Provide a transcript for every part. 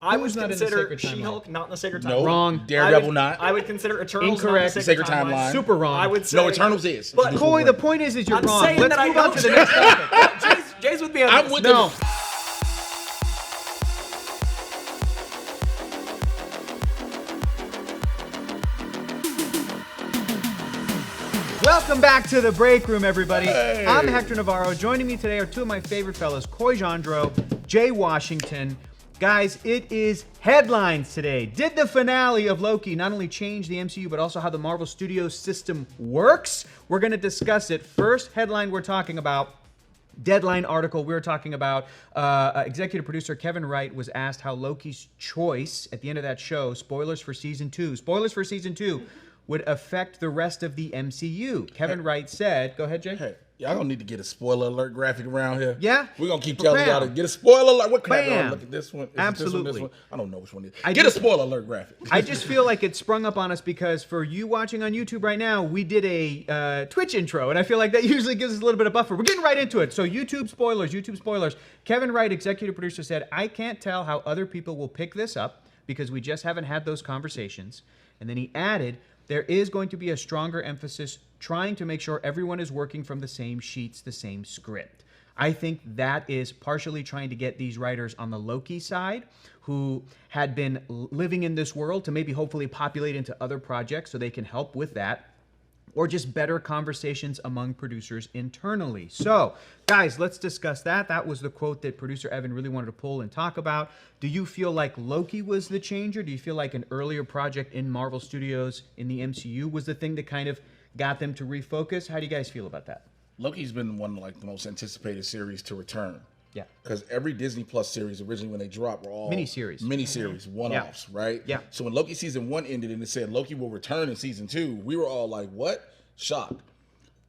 I would Who's not in the consider sacred timeline? She-Hulk not in the sacred timeline. No. Wrong. Daredevil not. I would consider Eternals Incorrect. not in the sacred Sacred timeline. Super wrong. I would say No, Eternals is. But Coy, the point is you're I'm wrong. saying Let's that move I on know to the next topic. Jay's with me on I'm this. with No. Welcome back to the break room, everybody. Hey. I'm Hector Navarro. Joining me today are two of my favorite fellas, Coy Jandreau, Jay Washington. Guys, it is headlines today. Did the finale of Loki not only change the MCU, but also how the Marvel Studios system works? We're going to discuss it. First headline we're talking about, Deadline article we were talking about, executive producer Kevin Wright was asked how Loki's choice at the end of that show, spoilers for season 2, would affect the rest of the MCU. Kevin Wright said, go ahead, Jay. Hey, y'all gonna need to get a spoiler alert graphic around here. Yeah? We're gonna keep telling Bam. y'all to get a spoiler alert. What crap? Bam. Look at this one. Is Absolutely. It this one? I don't know which one it is. I Get just- a spoiler alert graphic. I just feel like it sprung up on us because for you watching on YouTube right now, we did a Twitch intro, and I feel like that usually gives us a little bit of buffer. We're getting right into it. So YouTube spoilers. Kevin Wright, executive producer, said, I can't tell how other people will pick this up because we just haven't had those conversations. And then he added, there is going to be a stronger emphasis trying to make sure everyone is working from the same sheets, the same script. I think that is partially trying to get these writers on the Loki side who had been living in this world to maybe hopefully populate into other projects so they can help with that, or just better conversations among producers internally. So, guys, let's discuss that. That was the quote that producer Evan really wanted to pull and talk about. Do you feel like Loki was the changer? Do you feel like an earlier project in Marvel Studios in the MCU was the thing that kind of got them to refocus? How do you guys feel about that? Loki's been one of like the most anticipated series to return. Yeah. Because every Disney Plus series originally when they dropped were all Miniseries, one-offs, right? Yeah. So when Loki season 1 ended and it said Loki will return in season 2, we were all like, what? Shocked.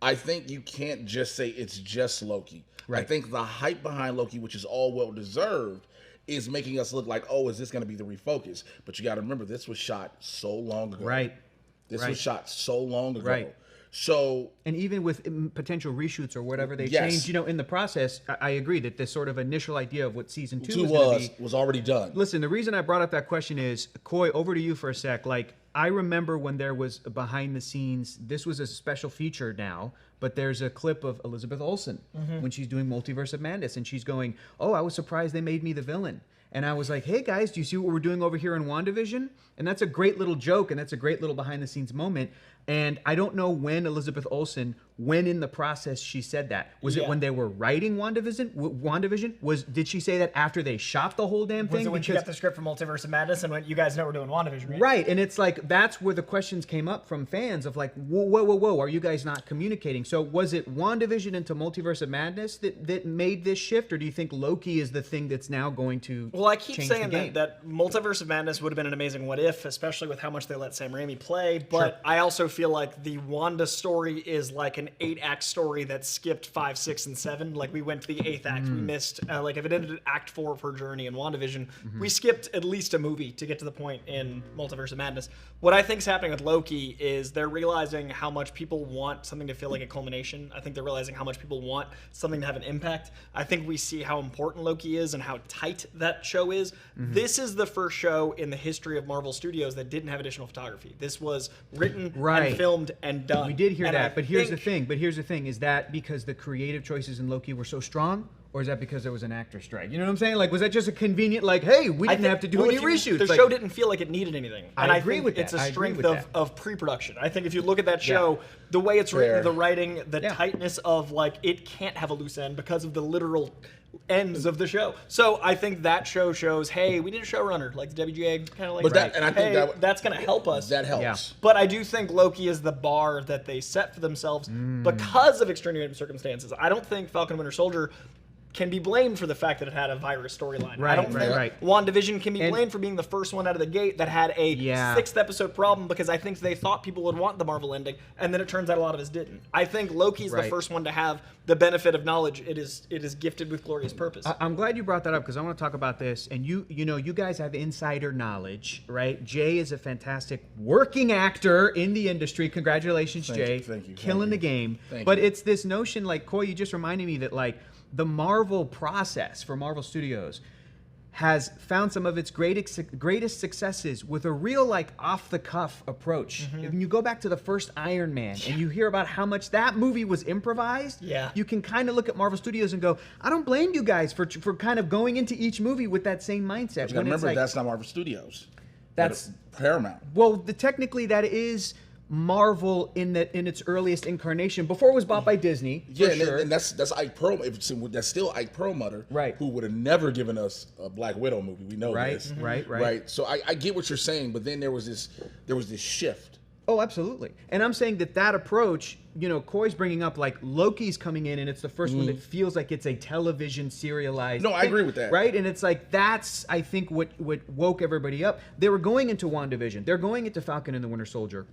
I think you can't just say it's just Loki. Right. I think the hype behind Loki, which is all well-deserved, is making us look like, oh, is this going to be the refocus? But you got to remember, this was shot so long ago. Right. This Right. was shot so long ago. Right. So And even with potential reshoots or whatever they Yes. changed, in the process, I agree that this sort of initial idea of what season 2 was going to be. was already done. Listen, the reason I brought up that question is, Coy, over to you for a sec. Like, I remember when there was behind the scenes, this was a special feature now, but there's a clip of Elizabeth Olsen when she's doing Multiverse of Madness, and she's going, oh, I was surprised they made me the villain. And I was like, hey, guys, do you see what we're doing over here in WandaVision? And that's a great little joke, and that's a great little behind-the-scenes moment. And I don't know when Elizabeth Olsen, when in the process she said that. Was it when they were writing WandaVision? Did she say that after they shot the whole damn thing? Was it when she got the script for Multiverse of Madness and went, you guys know we're doing WandaVision, right? Right, and it's like, that's where the questions came up from fans of like, whoa, are you guys not communicating? So was it WandaVision into Multiverse of Madness that made this shift, or do you think Loki is the thing that's now going to Well, I keep change saying the game? that Multiverse of Madness would have been an amazing what if, especially with how much they let Sam Raimi play, but I also feel like the Wanda story is like an 8-act story that skipped 5, 6, and 7. Like, we went to the 8th act, we missed, like, if it ended at Act 4 of her journey in WandaVision, we skipped at least a movie to get to the point in Multiverse of Madness. What I think is happening with Loki is they're realizing how much people want something to feel like a culmination. I think they're realizing how much people want something to have an impact. I think we see how important Loki is and how tight that show is. This is the first show in the history of Marvel Studios that didn't have additional photography. This was written and filmed and done. We did hear And that, I but here's the think- thing. Is that because the creative choices in Loki were so strong? Or is that because there was an actor strike? You know what I'm saying? Like, was that just a convenient, like, hey, we didn't have to do any reshoots? The show didn't feel like it needed anything. And I agree think with that. it's a I agree strength with that. of pre-production. I think if you look at that show, the way it's written, the writing, the tightness of, like, it can't have a loose end because of the literal ends of the show. So I think that show shows, hey, we need a showrunner, like the WGA, kind of like, But that- and I think hey, that's going to help us. That helps. Yeah. But I do think Loki is the bar that they set for themselves because of extenuating circumstances. I don't think Falcon and Winter Soldier can be blamed for the fact that it had a virus storyline. I don't think WandaVision can be blamed for being the first one out of the gate that had a 6th episode problem, because I think they thought people would want the Marvel ending, and then it turns out a lot of us didn't. I think Loki's the first one to have the benefit of knowledge. It is gifted with glorious purpose. I'm glad you brought that up because I want to talk about this. And you guys have insider knowledge, right? Jay is a fantastic working actor in the industry. Congratulations, Jay. Thank you. Killing the game. Thank but you. it's this notion, like, Coy, you just reminded me that, like, the Marvel process for Marvel Studios, has found some of its greatest successes with a real like off-the-cuff approach. When you go back to the first Iron Man and you hear about how much that movie was improvised, you can kind of look at Marvel Studios and go, I don't blame you guys for kind of going into each movie with that same mindset. You gotta remember, like, that's not Marvel Studios. That's Paramount. Well, technically that is Marvel in its earliest incarnation before it was bought by Disney. And that's Ike Perlmutter. That's still Ike Perlmutter, right? Who would have never given us a Black Widow movie. We know this, right. So I get what you're saying, but then there was this shift. Oh, absolutely. And I'm saying that approach, Coy's bringing up like Loki's coming in, and it's the first one that feels like it's a television serialized. No, I agree with that. Right? And it's like that's I think what woke everybody up. They were going into WandaVision. They're going into Falcon and the Winter Soldier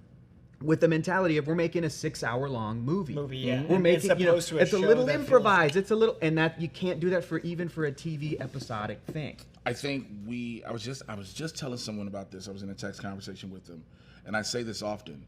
with the mentality of we're making a 6-hour-long movie. We're making it's a little improvised. It's a little, and that you can't do that for a TV episodic thing. I think I was just telling someone about this. I was in a text conversation with them, and I say this often.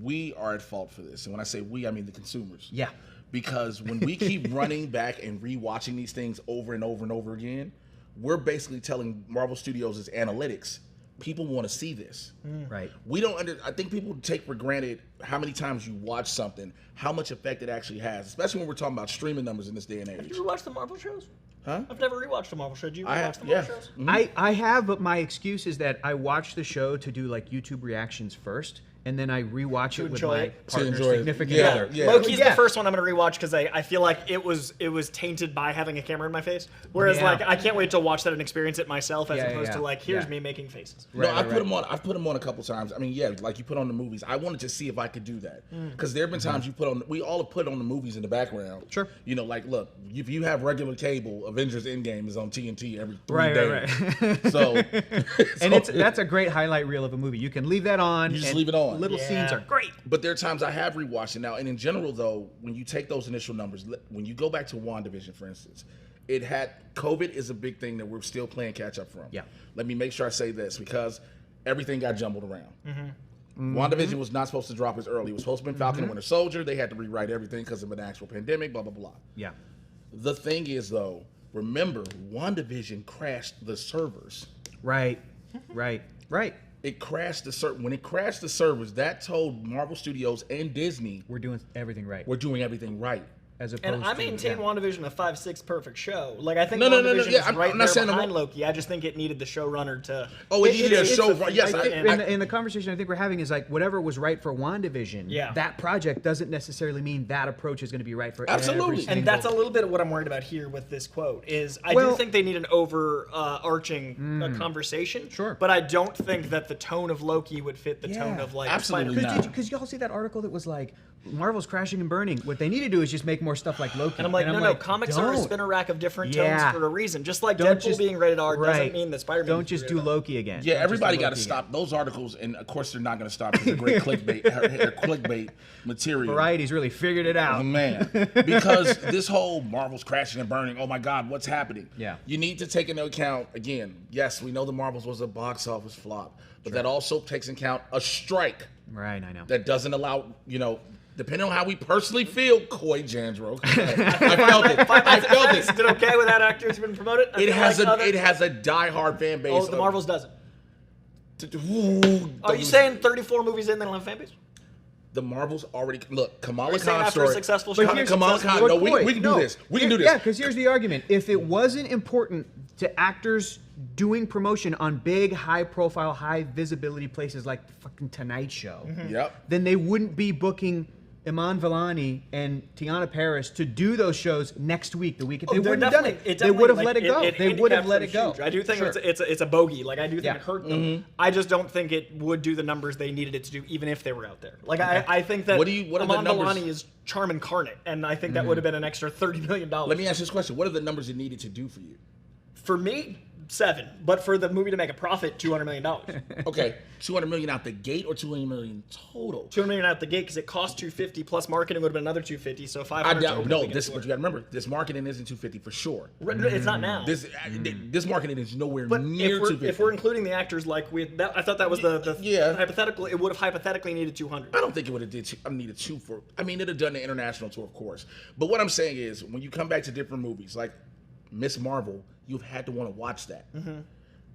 We are at fault for this, and when I say we, I mean the consumers. Yeah. Because when we keep running back and rewatching these things over and over and over again, we're basically telling Marvel Studios' analytics, people want to see this. Right. I think people take for granted how many times you watch something, how much effect it actually has, especially when we're talking about streaming numbers in this day and age. Have you rewatched the Marvel shows? Huh? I've never rewatched the Marvel show. Do you rewatch the Marvel shows? I have, but my excuse is that I watch the show to do like YouTube reactions first, and then I rewatch it with my partner's significant other. Loki's the first one I'm going to rewatch because I feel like it was tainted by having a camera in my face. Whereas like I can't wait to watch that and experience it myself as opposed to like here's me making faces. I've put them on a couple times. I mean, like you put on the movies. I wanted to see if I could do that because there have been times we all have put on the movies in the background. Sure. Like look, if you have regular cable, Avengers Endgame is on TNT every 3 days. Right. So and that's a great highlight reel of a movie. You can leave that on. You just leave it on. Little scenes are great. But there are times I have rewatched it now, and in general, though, when you take those initial numbers, when you go back to WandaVision, for instance, COVID is a big thing that we're still playing catch up from. Yeah. Let me make sure I say this because everything got jumbled around. WandaVision was not supposed to drop as early. It was supposed to be Falcon and Winter Soldier. They had to rewrite everything because of an actual pandemic, blah, blah, blah. Yeah. The thing is, though, remember, WandaVision crashed the servers. Right. It crashed when it crashed the servers, that told Marvel Studios and Disney we're doing everything right. We're doing everything right. As opposed and I maintain WandaVision a 5/6 perfect show. Like I think WandaVision is right there behind Loki. I just think it needed the showrunner to. Oh, it needed a showrunner. Yes, in the conversation I think we're having is like whatever was right for WandaVision. That project doesn't necessarily mean that approach is going to be right for absolutely. And that's a little bit of what I'm worried about here with this quote. Is I do think they need an overarching conversation. Sure. But I don't think that the tone of Loki would fit the tone of like. Absolutely not. Because y'all see that article that was like Marvel's crashing and burning. What they need to do is just make more stuff like Loki. And I'm like, no, comics are a spinner rack of different tones for a reason. Just like Deadpool being rated R doesn't mean that Spider-Man. Don't just do Loki again. Yeah, everybody got to stop those articles, and of course they're not going to stop because they're great clickbait material. Variety's really figured it out. Oh man, because this whole Marvel's crashing and burning. Oh my God, what's happening? Yeah, you need to take into account again. Yes, we know the Marvels was a box office flop, but that also takes into account a strike. Right, I know. That doesn't allow depending on how we personally feel, Coy Jandreau. I felt it. I felt it. Is it okay with that actor who's been promoted? It has a diehard fan base. Oh, the Marvels doesn't. Are you saying 34 movies in they don't have a fan base? The Marvels already look. Kamala Khan's story. Successful show. Kamala Khan. No, we can do this. We can do this. Yeah, because here's the argument: if it wasn't important to actors doing promotion on big, high-profile, high-visibility places like the fucking Tonight Show, then they wouldn't be booking Iman Vellani and Tiana Paris to do those shows next week, the week. They wouldn't have done it. They would have let it go. They would have let it go. I do think it's a bogey. Like I do think it hurt them. I just don't think it would do the numbers they needed it to do, even if they were out there. Like I think that Iman Vellani is charm incarnate, and I think that would have been an extra $30 million. Let me ask you this question: what are the numbers it needed to do for you? For me, 7, but for the movie to make a profit, $200 million. Okay, $200 million out the gate or $200 million total? $200 million out the gate because it cost $250 plus marketing would have been another $250, so $500. No, but you got to remember, this marketing isn't $250 for sure. It's not now. This marketing is nowhere near $250. If we're including the actors, like I thought that was the hypothetical. It would have hypothetically needed $200. I don't think it would have needed $2 for. I mean, it'd have done the international tour, of course. But what I'm saying is, when you come back to different movies, like Miss Marvel, you've had to want to watch that.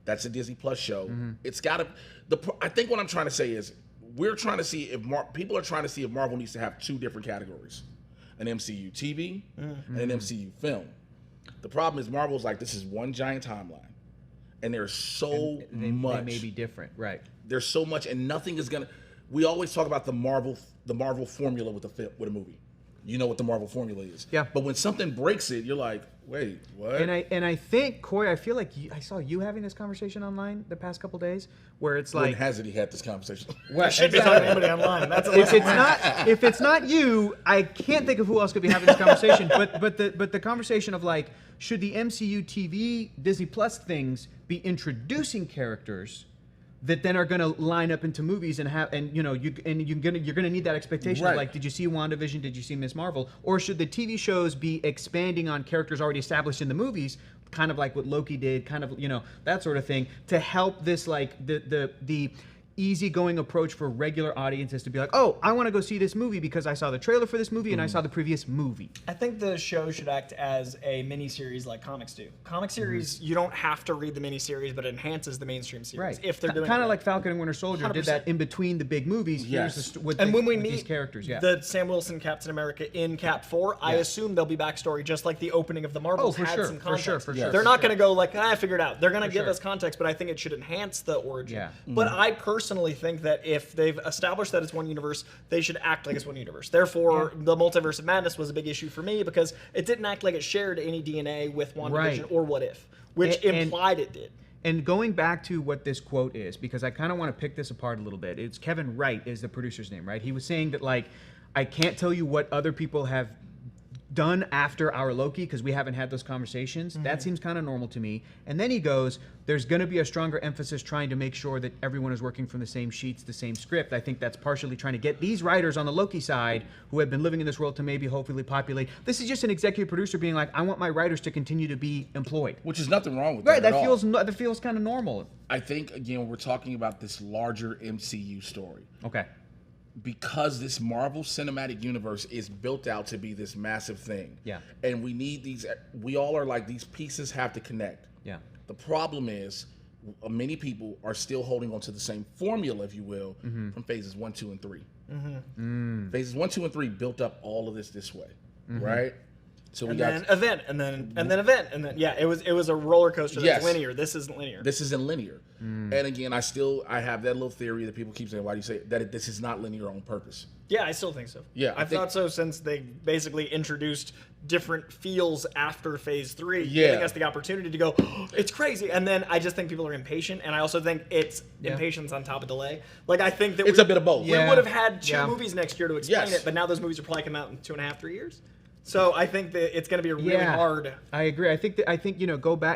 That's a Disney Plus show. It's got to. I think what I'm trying to say is we're trying to see if people are trying to see if Marvel needs to have 2 different categories, an MCU TV and an MCU film. The problem is Marvel's like, this is one giant timeline, and there's so much. They may be different, right? There's so much, and nothing is gonna. We always talk about the Marvel formula with a movie. You know what the Marvel formula is. Yeah. But when something breaks it, you're like, wait, what? And I think, Coy, I feel like I saw you having this conversation online the past couple days, where it's when like, hasn't he had this conversation? Well, should be talking to anybody online. That's if it's not you, I can't think of who else could be having this conversation. but the conversation of like, should the MCU TV Disney Plus things be introducing characters that then are going to line up into movies and you're going to need that expectation of like, did you see WandaVision? Did you see Ms. Marvel? Or should the TV shows be expanding on characters already established in the movies, kind of like what Loki did, kind of, that sort of thing, to help this like the easygoing approach for regular audiences to be like, oh, I want to go see this movie because I saw the trailer for this movie and I saw the previous movie. I think the show should act as a mini-series like comics do. Comic series, you don't have to read the mini-series, but it enhances the mainstream series if they're doing kind of it. like Falcon and Winter Soldier 100%. Did that in between the big movies. Yes. When we meet these characters, the Sam Wilson Captain America in Cap 4, I assume there'll be backstory just like the opening of the Marvels had some context. For sure. They're not going to go like, I figured it out. They're going to give us context, but I think it should enhance the origin. Yeah. But I personally think that if they've established that it's one universe, they should act like it's one universe. Therefore, the Multiverse of Madness was a big issue for me because it didn't act like it shared any DNA with WandaVision or What If, which implied it did. And going back to what this quote is, because I kind of want to pick this apart a little bit. It's Kevin Wright is the producer's name, right? He was saying that, like, I can't tell you what other people have done after our Loki because we haven't had those conversations. That seems kind of normal to me. And then he goes, there's going to be a stronger emphasis trying to make sure that everyone is working from the same sheets, the same script. I think that's partially trying to get these writers on the Loki side who have been living in this world to maybe hopefully populate. This is just an executive producer being like, I want my writers to continue to be employed. Which is nothing wrong with that. that. That feels kind of normal. I think, again, we're talking about this larger MCU story. Okay. Because this Marvel Cinematic Universe is built out to be this massive thing. Yeah. And we need these, we all are like, these pieces have to connect. Yeah. The problem is, many people are still holding on to the same formula, if you will, from phases 1, 2, and 3. Phases 1, 2, and 3 built up all of this way, right? So we got event, and then event, and then it was a roller coaster that's linear. This isn't linear. This isn't linear. And again, I have that little theory that people keep saying, why do you say that this is not linear on purpose? Yeah, I still think so. Yeah, I thought so since they basically introduced different feels after phase 3, Yeah. giving us the opportunity to go, oh, it's crazy. And then I just think people are impatient, and I also think it's impatience on top of delay. Like, I think that it's a bit of both. We would have had 2 movies next year to explain Yes. it, but now those movies are probably coming out in 2.5, 3 years. So I think that it's going to be really hard. I agree. I think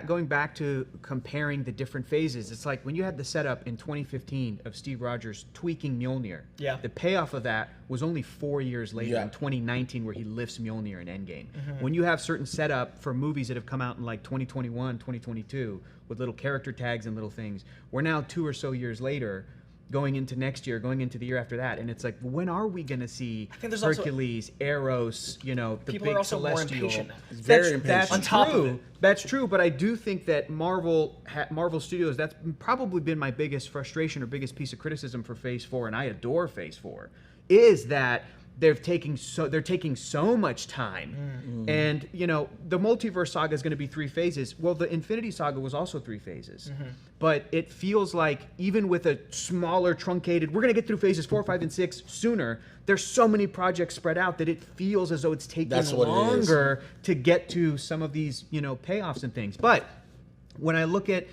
going back to comparing the different phases. It's like when you had the setup in 2015 of Steve Rogers tweaking Mjolnir. Yeah. The payoff of that was only 4 years later in 2019, where he lifts Mjolnir in Endgame. When you have certain setup for movies that have come out in like 2021, 2022, with little character tags and little things, we're now 2 or so years later, going into next year, going into the year after that, and it's like, when are we going to see Hercules, Eros, the people big are also more celestial? impatient now. Very impatient. That's On top true. of it. That's true, but I do think that Marvel Studios, that's probably been my biggest frustration or biggest piece of criticism for Phase 4, and I adore Phase 4, is that they're taking so much time. And the multiverse saga is going to be 3 phases. Well, the Infinity Saga was also 3 phases. But it feels like even with a smaller, truncated, we're going to get through phases 4, 5, and 6 sooner. There's so many projects spread out that it feels as though it's taking longer to get to some of these, payoffs and things. But when I look at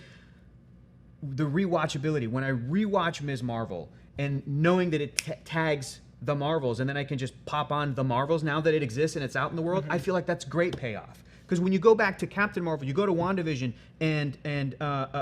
the rewatchability, when I rewatch Ms. Marvel and knowing that it tags the Marvels, and then I can just pop on the Marvels now that it exists and it's out in the world, I feel like that's great payoff. Because when you go back to Captain Marvel, you go to WandaVision, and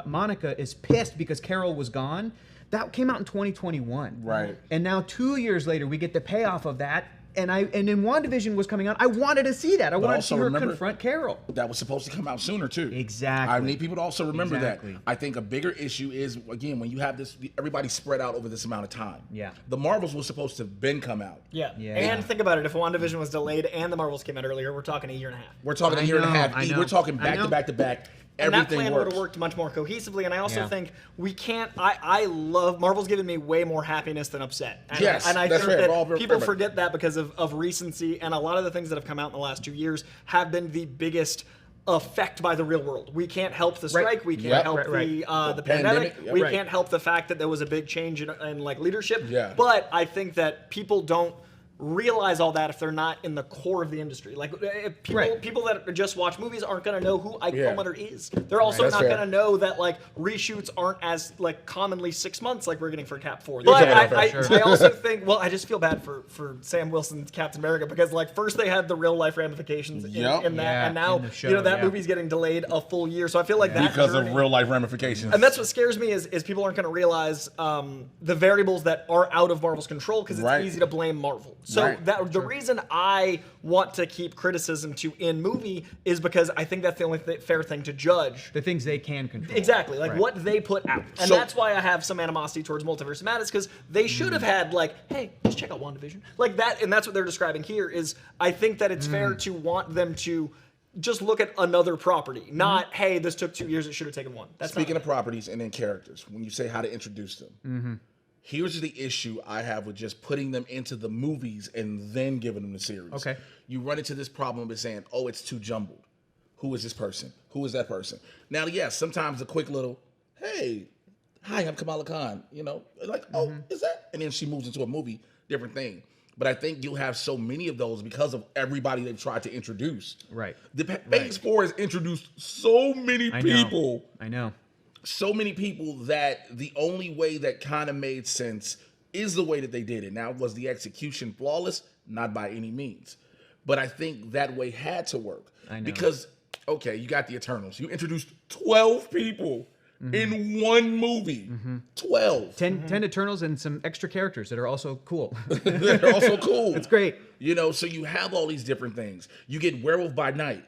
Monica is pissed because Carol was gone. That came out in 2021. Right. And now 2 years later, we get the payoff of that. And then WandaVision was coming out. I wanted to see that. I wanted to see her confront Carol. That was supposed to come out sooner, too. Exactly. I need people to also remember that. I think a bigger issue is, again, when you have this, everybody spread out over this amount of time. Yeah. The Marvels was supposed to have been come out. Yeah. And think about it. If WandaVision was delayed and the Marvels came out earlier, we're talking a year and a half. We're talking a year and a half. We're talking back to back to back. And that everything plan would works. have worked much more cohesively. And I also Yeah. think we can't. I love Marvel's given me way more happiness than upset. And, Yes, and I that's think right. that people Right. forget that because of recency, and a lot of the things that have come out in the last 2 years have been the biggest effect by the real world. We can't help the strike. We can't Yep. help Right. the Pandemic. pandemic. Yep. We Right. can't help the fact that there was a big change in like leadership. Yeah. But I think that people don't realize all that if they're not in the core of the industry. Like if people that just watch movies aren't going to know who Ike Yeah. Perlmutter is. They're also That's not fair. going to know that like reshoots aren't as like commonly 6 months like we're getting for Cap 4. You're But talking I, about I also think, well, I just feel bad for Sam Wilson's Captain America because like first they had the real life ramifications Yep. in that, Yeah, and now in the show, that yeah. movie's getting delayed a full year. So I feel like that Because journey, of real life ramifications. and that's what scares me is people aren't going to realize the variables that are out of Marvel's control because it's Right. easy to blame Marvel. So Right. the reason I want to keep criticism to in movie is because I think that's the only fair thing to judge. The things they can control. Exactly, like Right. what they put out. And So- that's why I have some animosity towards Multiverse of Madness, because they should have had like, hey, just check out WandaVision. Like that, and that's what they're describing here is I think that it's fair to want them to just look at another property, not, hey, this took 2 years, it should have taken one. That's Speaking not of properties and then characters, when you say how to introduce them, here's the issue I have with just putting them into the movies and then giving them the series. Okay. You run into this problem of saying, oh, it's too jumbled. Who is this person? Who is that person? Now, yes, sometimes a quick little, hey, hi, I'm Kamala Khan. You know, like, oh, is that? And then she moves into a movie, different thing. But I think you'll have so many of those because of everybody they've tried to introduce. Right. The Phase 4 has introduced so many I know. people. I know. So many people that the only way that kind of made sense is the way that they did it. Now, was the execution flawless? Not by any means. But I think that way had to work. I know. Because, okay, you got the Eternals. You introduced 12 people in one movie. 12. 10 Eternals and some extra characters that are also cool. They're also cool. It's great. You know, so you have all these different things. You get Werewolf by Night.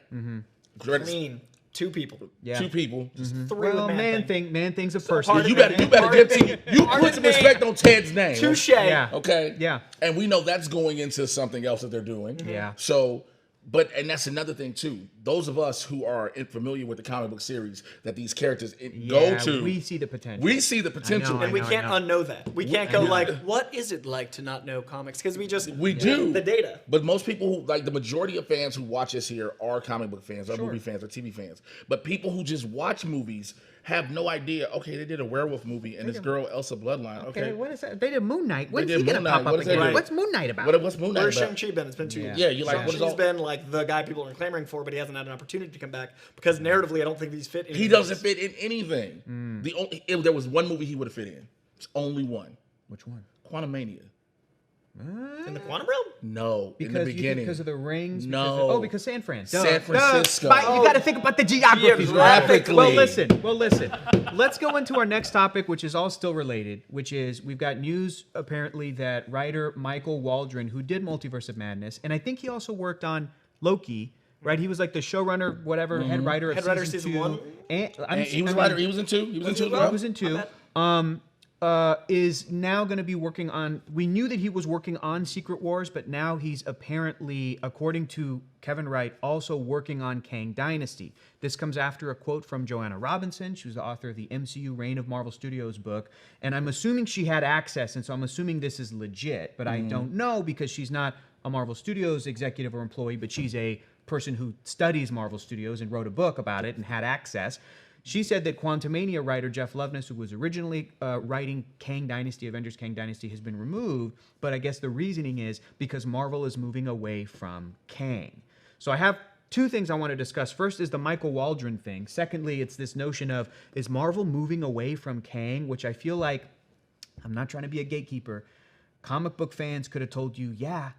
Credits- clean. 2 people. Yeah. 2 people. 3 Well, with man thing's a person. pardon You me. better give to you put some respect on Ted's name. Touche. Yeah. Okay. Yeah. And we know that's going into something else that they're doing. Yeah. So, and that's another thing too. Those of us who are familiar with the comic book series that these characters go to, We see the potential. we see the potential. I And we know, can't I know. unknow that. We can't go like, what is it like to not know comics? Because we just We do the data. But most people who like the majority of fans who watch us here are comic book fans, or movie fans, or TV fans. But people who just watch movies have no idea. Okay, they did a werewolf movie and this girl Elsa Bloodline. Okay, What is that? They did Moon Knight. When's did he gonna Moon pop Knight. up What is that again? doing? What's Moon Knight about? what's Moon Knight Where's about? Shang-Chi been? It's been 2 years. Yeah, you like what is Shang-Chi's all? been like the guy people are clamoring for, but he hasn't had an opportunity to come back because narratively, I don't think these fit. In He doesn't fit in anything. The only if there was one movie he would have fit in. It's only one. Which one? Quantumania. in the quantum realm. No, Because in the you think beginning. because of the rings. No. Because San Fran. San Francisco. You got to think about the geography. Geographically. Well, listen. Let's go into our next topic, which is all still related. Which is we've got news apparently that writer Michael Waldron, who did Multiverse of Madness, and I think he also worked on Loki. Right, he was like the showrunner, whatever, head writer of Head writer season season 2. 1. And he was writer. He was in 2. He was in 2 as well? well. He was in 2. Is now going to be working on. We knew that he was working on Secret Wars, but now he's apparently, according to Kevin Wright, also working on Kang Dynasty. This comes after a quote from Joanna Robinson. She was the author of the MCU Reign of Marvel Studios book, and I'm assuming she had access, and so I'm assuming this is legit, but I don't know because she's not a Marvel Studios executive or employee, but she's a person who studies Marvel Studios and wrote a book about it and had access. She said that Quantumania writer Jeff Loveness, who was originally writing Kang Dynasty, Avengers Kang Dynasty, has been removed. But I guess the reasoning is because Marvel is moving away from Kang. So I have 2 things I want to discuss. First is the Michael Waldron thing. Secondly, it's this notion of, is Marvel moving away from Kang? Which I feel like, I'm not trying to be a gatekeeper, comic book fans could have told you, yeah,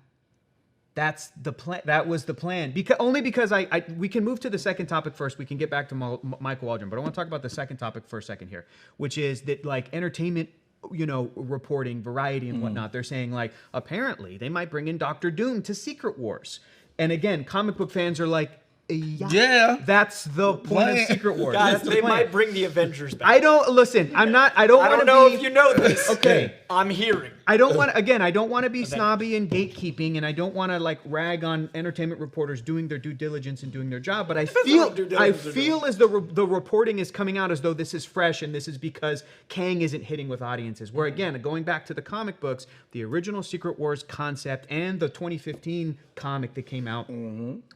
that's the plan. That was the plan. Only because we can move to the second topic first. We can get back to Michael Waldron, but I want to talk about the second topic for a second here, which is that like entertainment, reporting, Variety and whatnot. They're saying like apparently they might bring in Doctor Doom to Secret Wars, and again, comic book fans are like, Yeah. That's the point of Secret Wars. Guys, That's the they plan. might bring the Avengers back. I don't listen. I'm not. I don't I want don't know to be. if you know this. Okay. I'm hearing. I don't want. Again, I don't want to be snobby and gatekeeping, and I don't want to like rag on entertainment reporters doing their due diligence and doing their job. But I feel as the reporting is coming out as though this is fresh, and this is because Kang isn't hitting with audiences. Where again, going back to the comic books, the original Secret Wars concept and the 2015 comic that came out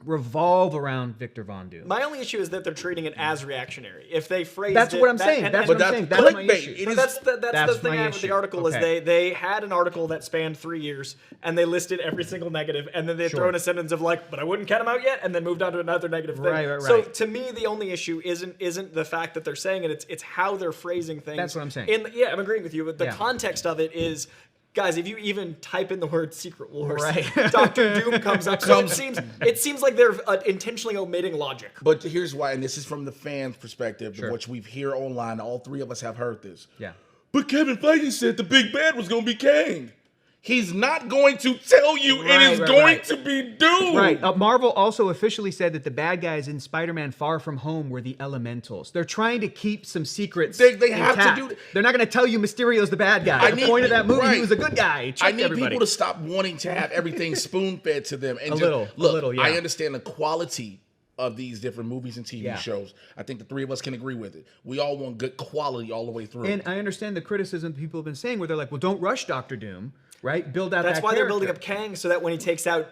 revolve around Victor Von Doom. My only issue is that they're treating it as reactionary. If they phrase That's what I'm saying. That's what I'm saying. That's my issue. But that's the thing I have with the article is Okay. they had an article that spanned 3 years and they listed every single negative and then they throw in a sentence of like, but I wouldn't count them out yet, and then moved on to another negative thing. Right. So to me, the only issue isn't the fact that they're saying it; it's how they're phrasing things. That's what I'm saying. I'm agreeing with you, but the context of it is. Guys, if you even type in the word Secret Wars, Doctor Doom comes up. So it seems like they're intentionally omitting logic. But here's why, and this is from the fans' perspective, which we've heard online. All three of us have heard this. Yeah. But Kevin Feige said the big bad was going to be Kang. He's not going to tell you it is going to be Doom. Right. Marvel also officially said that the bad guys in Spider-Man Far From Home were the Elementals. They're trying to keep some secrets. They have intact. to do. They're not going to tell you Mysterio's the bad guy. The point of that movie, he was a good guy. I need people to stop wanting to have everything spoon-fed to them. And a little. I understand the quality of these different movies and TV shows. I think the three of us can agree with it. We all want good quality all the way through. And I understand the criticism people have been saying where they're like, well, don't rush Doctor Doom, right? Build out That's that why they're character. building up Kang so that when he takes out,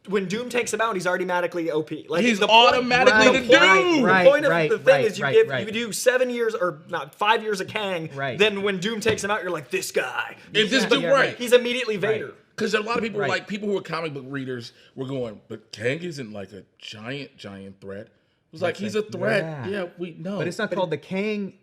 when Doom takes him out, he's automatically OP. Like he's the automatically the Doom. The point of the thing is you do 7 years or not 5 years of Kang. Right. Then when Doom takes him out, you're like, this guy. If this dude, right. He's immediately Vader. Because a lot of people were like, people who are comic book readers were going, but Kang isn't like a giant threat. It was like, he's a threat. Yeah, we know. But it's not called the Kang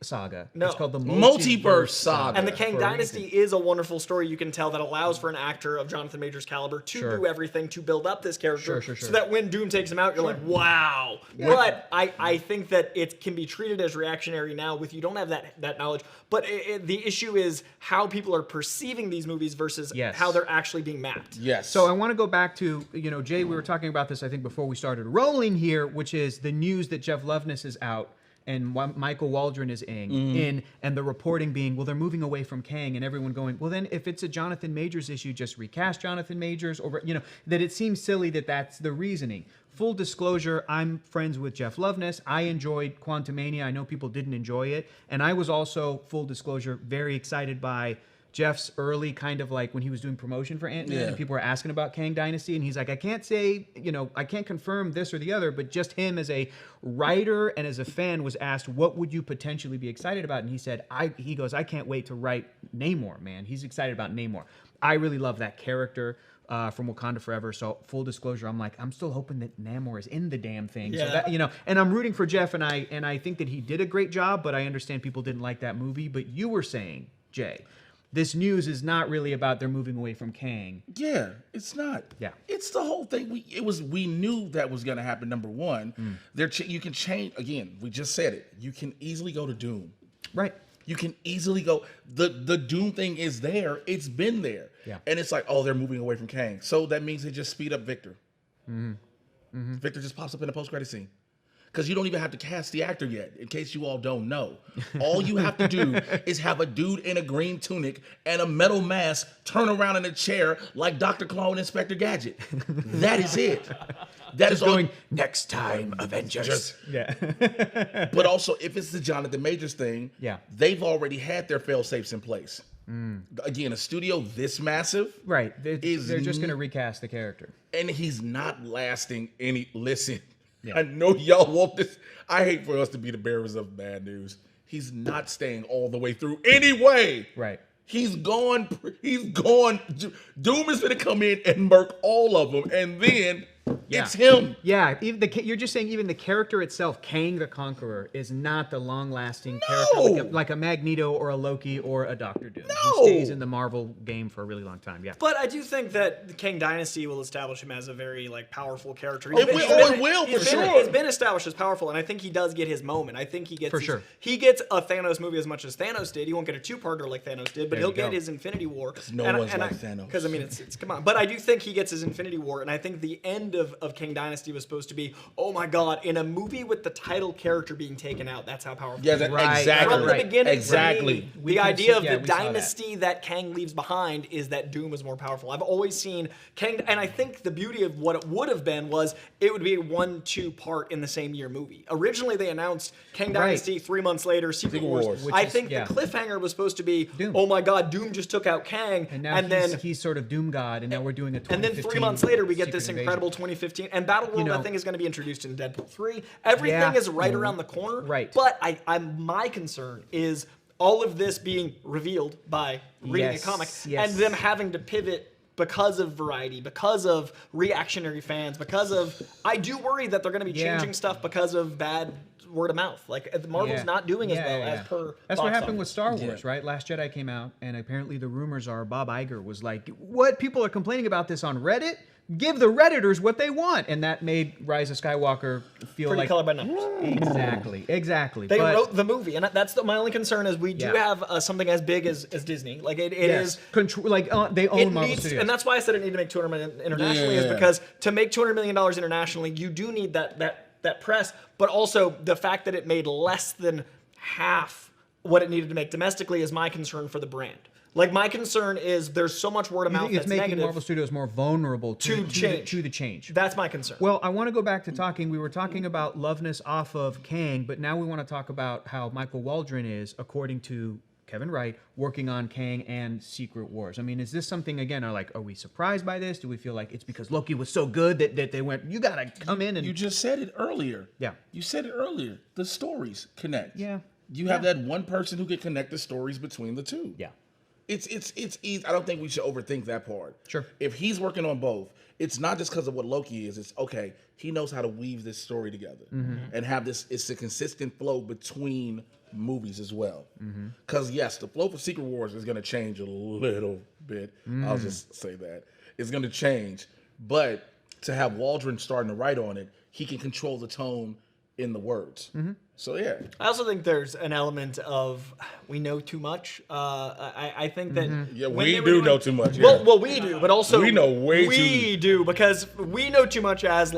saga. No. It's called the Multiverse saga. And the Kang Dynasty is a wonderful story you can tell that allows for an actor of Jonathan Majors' caliber to do everything to build up this character so that when Doom takes him out, you're like, wow. Yeah. But I think that it can be treated as reactionary now with you don't have that knowledge. But the issue is how people are perceiving these movies versus how they're actually being mapped. Yes. So I want to go back to, Jay, we were talking about this, I think, before we started rolling here, which is the news that Jeff Loveness is out and Michael Waldron is in, and the reporting being, well, they're moving away from Kang, and everyone going, well, then if it's a Jonathan Majors issue, just recast Jonathan Majors, or that it seems silly that that's the reasoning. Full disclosure, I'm friends with Jeff Loveness. I enjoyed Quantumania. I know people didn't enjoy it, and I was also, full disclosure, very excited by Jeff's early kind of like when he was doing promotion for Ant-Man and people were asking about Kang Dynasty, and he's like, I can't say, I can't confirm this or the other, but just him as a writer and as a fan was asked, what would you potentially be excited about? And he said, he goes, I can't wait to write Namor, man. He's excited about Namor. I really love that character from Wakanda Forever. So full disclosure, I'm like, I'm still hoping that Namor is in the damn thing. Yeah. So that, and I'm rooting for Jeff, and I think that he did a great job, but I understand people didn't like that movie. But you were saying, Jay, this news is not really about they're moving away from Kang. Yeah, it's not. Yeah, it's the whole thing. We knew that was going to happen. Number one, you can change again. We just said it. You can easily go to Doom. Right. You can easily go. The Doom thing is there. It's been there. Yeah. And it's like, oh, they're moving away from Kang. So that means they just speed up Victor. Victor just pops up in a post-credit scene. Because you don't even have to cast the actor yet, in case you all don't know. All you have to do is have a dude in a green tunic and a metal mask turn around in a chair like Dr. Claw and Inspector Gadget. That is it. That is going, all. next time, Avengers. Yeah. But also, if it's the Jonathan Majors thing, they've already had their fail-safes in place. Again, a studio this massive. Right. They're just going to recast the character. And he's not lasting any. Listen. Yeah. I know y'all want this. I hate for us to be the bearers of bad news. He's not staying all the way through anyway. Right. He's gone. Doom is going to come in and murk all of them, and then it's him. Yeah. You're just saying even the character itself, Kang the Conqueror, is not the long-lasting character like a Magneto or a Loki or a Doctor Doom. No. He stays in the Marvel game for a really long time. Yeah. But I do think that the Kang Dynasty will establish him as a very like powerful character. It will for sure. He's been established as powerful, and I think he does get his moment. I think he gets he gets a Thanos movie as much as Thanos did. He won't get a two-parter like Thanos did, but he'll get his Infinity War. No one's like Thanos. Because I mean, it's come on. But I do think he gets his Infinity War, and I think the end of Kang Dynasty was supposed to be, oh my god, in a movie with the title character being taken out, that's how powerful. Yeah, it is. exactly. From the beginning, exactly. for me, the idea of the dynasty that Kang leaves behind is that Doom is more powerful. I've always seen Kang, and I think the beauty of what it would have been was it would be a 1-2 part in the same year movie. Originally, they announced Kang Dynasty 3 months later, Secret Wars. I think the cliffhanger was supposed to be, Doom. Oh my god, Doom just took out Kang, and then he's sort of Doom God, and now we're doing a 2015 and then 3 months later, we get this Secret incredible 2015. And Battleworld, I think, is going to be introduced in Deadpool 3. Everything is right around the corner. Right. But my concern is all of this being revealed by reading a comic and them having to pivot because of variety, because of reactionary fans, because of... I do worry that they're going to be changing stuff because of bad word of mouth. Like, Marvel's not doing as well as per... That's what happened with Star Wars, right? Last Jedi came out, and apparently the rumors are Bob Iger was like, what? People are complaining about this on Reddit? Give the Redditors what they want. And that made Rise of Skywalker feel pretty like... color by numbers. Exactly. They wrote the movie, and that's my only concern is we do have something as big as Disney. Like, it is... Control, like, they own Marvel Studios. And that's why I said it needed to make $200 million internationally, is because to make $200 million internationally, you do need that press, but also the fact that it made less than half what it needed to make domestically is my concern for the brand. Like, my concern is there's so much word of mouth that's making negative Marvel Studios more vulnerable to the change. That's my concern. Well, I want to go back to we were talking about Loveness off of Kang, but now we want to talk about how Michael Waldron is, according to Kevin Wright, working on Kang and Secret Wars. I mean, is this something, again, are we surprised by this? Do we feel like it's because Loki was so good that they went, you got to come in and... You just said it earlier. Yeah. You said it earlier. The stories connect. Yeah. You have that one person who can connect the stories between the two. Yeah. It's easy. I don't think we should overthink that part. Sure. If he's working on both, it's not just because of what Loki is. It's okay. He knows how to weave this story together and have this. It's a consistent flow between movies as well. Because yes, the flow for Secret Wars is going to change a little bit. I'll just say that it's going to change. But to have Waldron starting to write on it, he can control the tone in the words. So yeah, I also think there's an element of we know too much. I think that we do know too much. Well, we do, but also we know way too. We do because we know too much as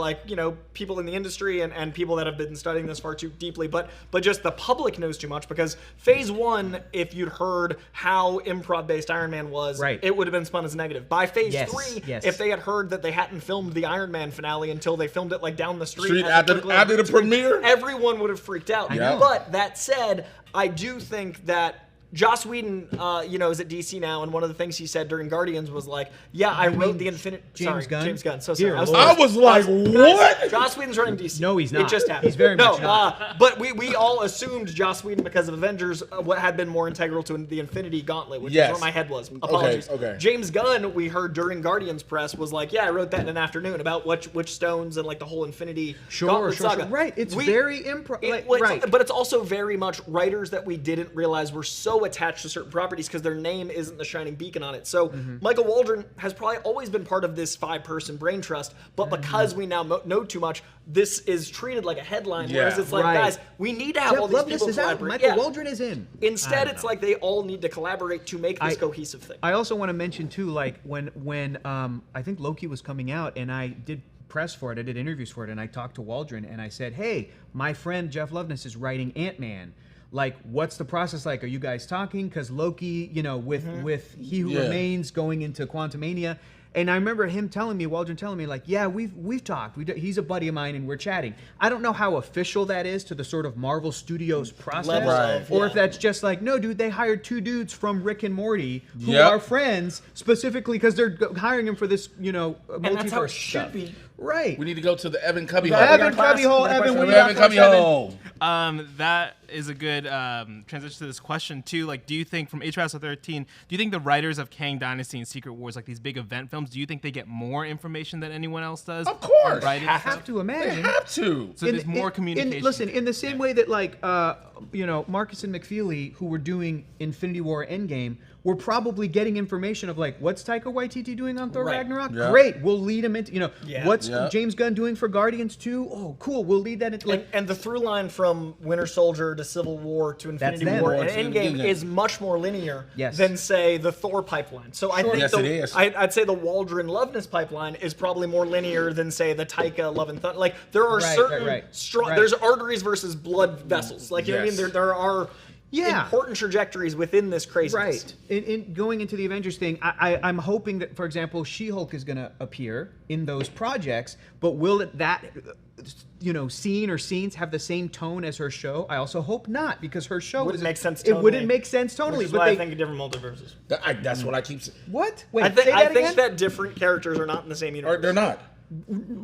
people in the industry and people that have been studying this far too deeply. But just the public knows too much because Phase 1, if you'd heard how improv-based Iron Man was, it would have been spun as negative. By Phase 3, if they had heard that they hadn't filmed the Iron Man finale until they filmed it like down the street after the premiere, everyone would have freaked out. But that said, I do think that Joss Whedon, is at DC now, and one of the things he said during Guardians was like, I wrote the Infinite... James Gunn? So sorry. I was like, what? Joss Whedon's running DC. No, he's not. It just happened. He's very much not. But we all assumed Joss Whedon because of Avengers, what had been more integral to the Infinity Gauntlet, which is where my head was. Apologies. Okay. James Gunn, we heard during Guardians press, was like, I wrote that in an afternoon about which stones and like the whole Infinity Gauntlet saga. Right. It's very improv. But it's also very much writers that we didn't realize were so attached to certain properties because their name isn't the shining beacon on it. So Michael Waldron has probably always been part of this 5-person brain trust, but because we now know too much, this is treated like a headline, whereas it's like, guys, we need to have all these people collaborate. Michael Waldron is in. Instead, it's like they all need to collaborate to make this cohesive thing. I also want to mention, too, like when I think Loki was coming out, and I did press for it, I did interviews for it, and I talked to Waldron, and I said, hey, my friend Jeff Loveness is writing Ant-Man. Like, what's the process like? Are you guys talking? Because Loki, with He Who Remains going into Quantumania. And I remember Waldron telling me, like, we've talked. He's a buddy of mine, and we're chatting. I don't know how official that is to the sort of Marvel Studios process. Or if that's just like, no, dude, they hired 2 dudes from Rick and Morty who are friends specifically because they're hiring him for this, multiverse and that's how it stuff. should be. Right. We need to go to the Evan Cubby Hole. Evan Cubby Hole. Evan Cubby Hole. That is a good transition to this question too. Like, do you think from HRS 13, do you think the writers of Kang Dynasty and Secret Wars, like these big event films, do you think they get more information than anyone else does? Of course. I have to imagine. They have to. So there's more communication. Listen, in the same way that like Marcus and McFeely, who were doing Infinity War Endgame, were probably getting information of like, what's Taika Waititi doing on Thor Ragnarok? Yeah. Great, we'll lead him into what's Yeah. James Gunn doing for Guardians 2? Oh, cool. We'll lead that into And the through line from Winter Soldier to Civil War to Infinity them. War War and to Endgame Endgame. is much more linear Yes. than, say, the Thor pipeline. So I think Yes, it is. I'd say the Waldron Loveness pipeline is probably more linear than, say, the Taika Love and Thunder. Like, there are certain strong... Right. There's arteries versus blood vessels. Like, you know what I mean? Yes. There are important trajectories within this craziness. Right. In going into the Avengers thing, I'm hoping that, for example, She-Hulk is going to appear in those projects, but will that scene or scenes have the same tone as her show? I also hope not, because her show Wouldn't make sense It wouldn't tonally. make sense tonally. Which is but why they, I think of different multiverses. That's what I keep saying. what? Wait, I think, say that I think again? that different characters are not in the same Or universe. they're not.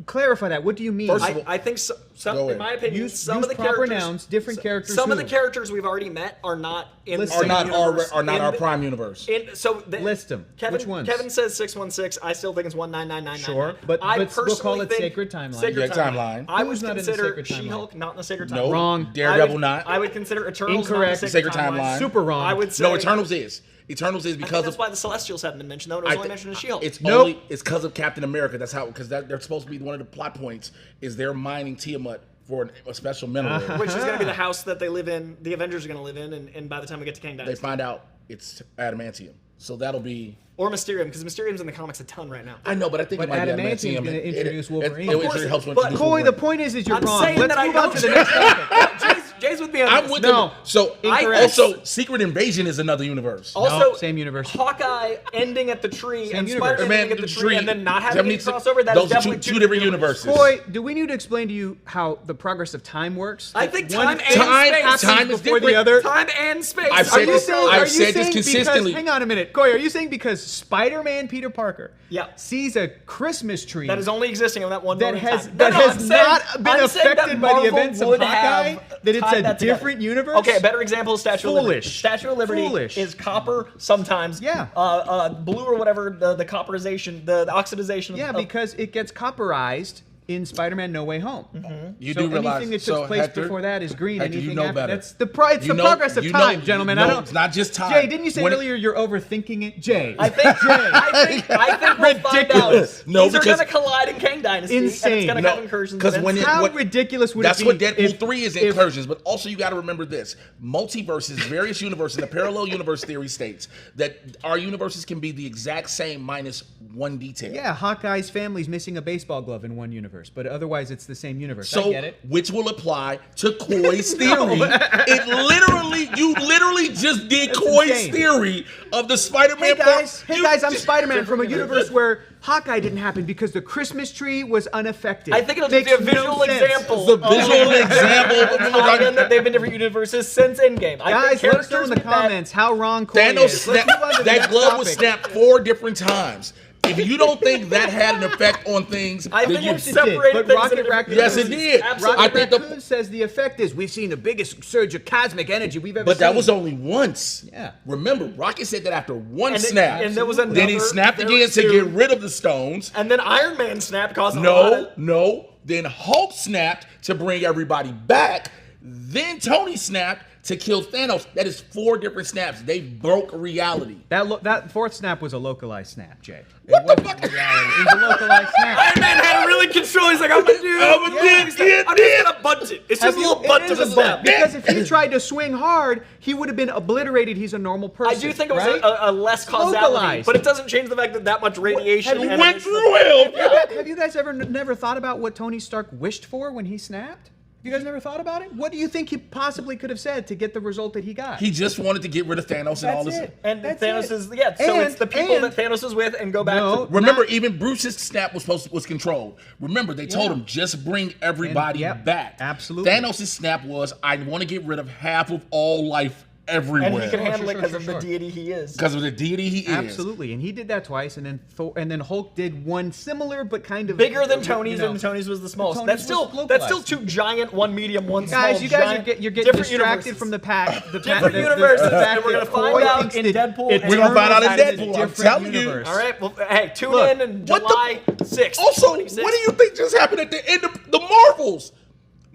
Clarify that. What do you mean? First of all- I think some, Go in ahead. my opinion, Use some of the proper characters, nouns, different characters Some of who? the characters we've already met are not in the List same them. universe. Are not In our the- prime universe. So List 'em. Kevin, Which ones? Kevin says 616. I still think it's 19999. Sure, but I we'll call personally it think Sacred Timeline. Sacred Yeah, timeline. I Who's would not in the consider Sacred Timeline? She-Hulk not in the Sacred Timeline. No. Wrong. Daredevil not. I would consider Eternals Incorrect. not in the Sacred Sacred Timeline. Super wrong. I would say No, Eternals is. Eternals is I think because that's of. why the Celestials haven't been mentioned. Though it was only mentioned in She-Hulk. It's Nope. only it's because of Captain America. That's how because they're supposed to be one of the plot points is they're mining Tiamat for a special mineral. Which is going to be the house that they live in. The Avengers are going to live in, and by the time we get to Kang They Dynasty, find out it's adamantium. So that'll be. or Mysterium, because Mysterium's in the comics a ton right now. I know, but I think But it might be adamantium's adamantium. gonna introduce Wolverine. It Of course, helps but- introduce Coy, Wolverine. the point is you're I'm wrong. saying Let's that I move on know to the next topic. Jay's with me on I'm this. with No. them. So Incorrect. also, Secret Invasion is another universe. Also, No, same universe. Hawkeye ending at the tree and universe. Spider-Man ending at the tree and then not having any 76 crossover. That those is are definitely two different universes. Coy, do we need to explain to you how the progress of time works? I think One time and thing space happens time is before the different. other. Time and space. I've Are said you this- saying- I've are you said this saying consistently. Because, hang on a minute, Coy. Are you saying because Spider-Man Peter Parker Yeah. sees a Christmas tree that is only existing on that one that moment in has time. that No, no, has I'm saying- not been I'm saying that affected by the Marvel events of would Hawkeye? have That it's tied a that together. different universe? Okay, a better example is Statue of Liberty. Foolish. Statue of Liberty Foolish. is copper sometimes. Yeah. Blue or whatever, the copperization, the oxidization. Yeah, of, because it gets copperized in Spider-Man No Way Home. You So do realize. anything that so took place Hector, before that is green. Hector, Anything you know after better. that's the it's You the know- progress of you know- time, gentlemen. you I know don't. it's not just time. Jay, didn't you say When it- earlier you're overthinking it? Jay, I think we'll find out. Ridiculous. No, These are because- going to collide in Kang Dynasty. And Insane. it's going to No, have incursions. 'cause events. when it- how what- ridiculous would That's it be? what Deadpool if- 3 is, if- incursions. But also, you got to remember this: multiverses, various universes, the parallel universe theory states that our universes can be the exact same minus one detail. Yeah, Hawkeye's family's missing a baseball glove in one universe, but otherwise it's the same universe. I So, get it. which will apply to Coy's theory. You literally just did Coy's insane. theory of the Spider-Man. Hey guys, I'm Spider-Man from a universe where Hawkeye didn't happen because the Christmas tree was unaffected. I think it'll Makes just be a no visual sense. example. The visual example of Tie-in that they've been different universes since Endgame. I Guys, think let us know in the characters with that- comments how wrong Coy Thanos is. Let's move on to the that next glove was topic. snapped 4 different times. If you don't think that had an effect on things, I then think you it's It did, separated but things Rocket into different Raccoon, Yes, it universes. did. Absolutely. I think Raccoon says the effect is we've seen the biggest surge of cosmic energy we've ever But seen. that was only once. Yeah. Remember, Rocket said that after one And it- snap. and there was then he another snapped very again to get soon. rid of the stones. And then Iron Man snapped causing a lot No, of... no. Then Hulk snapped to bring everybody back. Then Tony snapped to kill Thanos. That is 4 different snaps. They broke reality. That fourth snap was a localized snap, Jay. What It the wasn't fuck? reality. It was a localized snap. Iron Man had it really control. He's like, I'm gonna do. I'm gonna do- I'm just gonna bunt it. It's just a little bunt to It the is a bunt, snap. because if he tried to swing hard, he would have been obliterated. He's a normal person. I do think it was right? a less causality, Localized. but it doesn't change the fact that that much radiation He and went through him. Have you guys ever never thought about what Tony Stark wished for when he snapped? You guys never thought about it? What do you think he possibly could have said to get the result that he got? He just wanted to get rid of Thanos and all That's this. it. And That's Thanos it. is so it's the people that Thanos is with and go back No. to. Remember, Not- even Bruce's snap was controlled. Remember, they told Yeah. him just bring everybody yep, back. absolutely. Thanos' snap was, I want to get rid of half of all life everywhere. And he can handle it sure, because sure, of sure. the deity he is. because of the deity he is. Absolutely, and he did that twice, and then Hulk did one similar but kind of Bigger than you Tony's, know. and Tony's was the smallest. Tony's That's was still localized. 2 giant, 1 medium, 1 small. Guys, you guys giant, you're getting different distracted universes. from the pack. Different universes, and we're gonna find out in Deadpool. We're gonna find out in Eternals Deadpool, is a I'm different telling you. universe. All right, well, hey, tune Look, in what the- July 6th. Also, 26th. what do you think just happened at the end of the Marvels?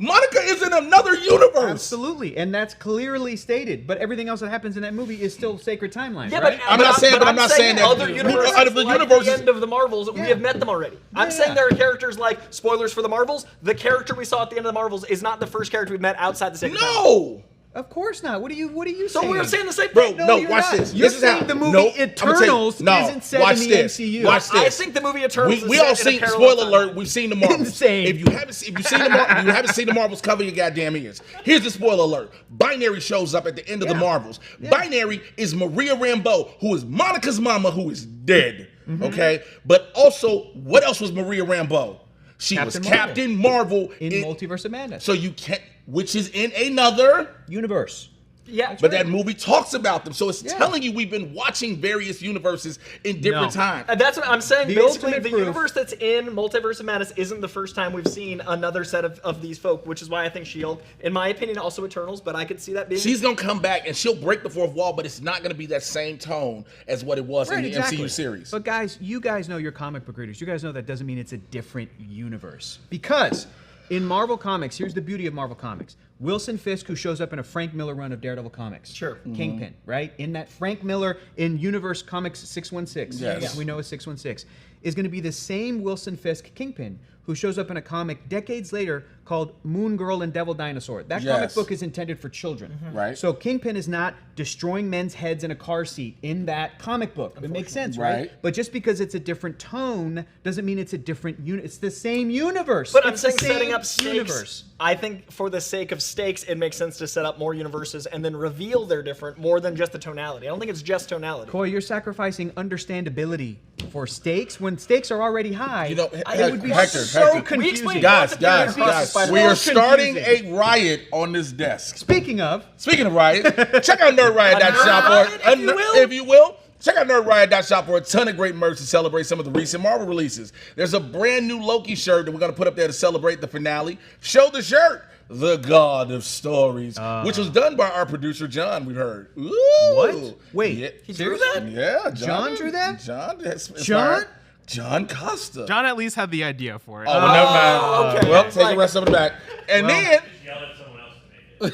Monica is in another universe. Absolutely, and that's clearly stated. But everything else that happens in that movie is still sacred timelines. Yeah, right? but I'm not saying that other universes, out of the like universes- the end of the Marvels, we have met them already. I'm saying there are characters like, spoilers for the Marvels, the character we saw at the end of the Marvels is not the first character we've met outside the sacred timeline. No. Of course not. What are you So saying? we were saying the same Bro, thing. no, you're watch not. this. You're This is saying how. the movie Nope, Eternals isn't set watch in the this. MCU. Watch this. I think the movie Eternals We is all set in a seen. parallel Spoiler alert. timeline. We've seen the Marvels. Insane. If you haven't seen the Marvels, cover your goddamn ears. Here's the spoiler alert. Binary shows up at the end of the Marvels. Binary is Maria Rambeau, who is Monica's mama, who is dead. Okay, but also, what else was Maria Rambeau? She was Captain Marvel. Captain Marvel in Multiverse of Madness. So you can't, which is in another. Universe. Yeah, But that movie talks about them, so it's telling you we've been watching various universes in different times. That's what I'm saying. The Basically, ultimate the proof- universe that's in Multiverse of Madness isn't the first time we've seen another set of these folk, which is why I think S.H.I.E.L.D., in my opinion, also Eternals, but I could see that being... She's gonna come back and she'll break the fourth wall, but it's not gonna be that same tone as what it was in the MCU series. But guys, you guys know you're comic book readers. You guys know that doesn't mean it's a different universe. Because in Marvel Comics, here's the beauty of Marvel Comics. Wilson Fisk, who shows up in a Frank Miller run of Daredevil comics. Sure. Kingpin, right? In that Frank Miller in Universe Comics 616, Yes. we know as 616, is going to be the same Wilson Fisk Kingpin who shows up in a comic decades later called Moon Girl and Devil Dinosaur. That comic Yes. book is intended for children. Right. So Kingpin is not destroying men's heads in a car seat in that comic book. It makes sense, right? Right. But just because it's a different tone doesn't mean it's a different unit. It's the same universe. But I'm It's the saying setting same up stakes. universe. I think for the sake of stakes, it makes sense to set up more universes and then reveal they're different more than just the tonality. I don't think it's just tonality. Coy, you're sacrificing understandability for stakes when stakes are already high. You know, it would be Hector, so Hector. We confusing. explained Guys, Across the Spider-Man. we are So starting confusing. a riot on this desk. Speaking of, Speaking of riot, check out nerdriot.shop riot, if you will. Check out nerdriot.shop for a ton of great merch to celebrate some of the recent Marvel releases. There's a brand new Loki shirt that we're going to put up there to celebrate the finale. Show the shirt, The God of Stories, which was done by our producer, John, we've heard. Ooh. What? Wait, Yeah. He drew that? Yeah, John drew that? John? John? John Costa. John at least had the idea for it. Oh, well, never mind. okay. Well, take Like- the rest of it back. And then... Yell at someone else to make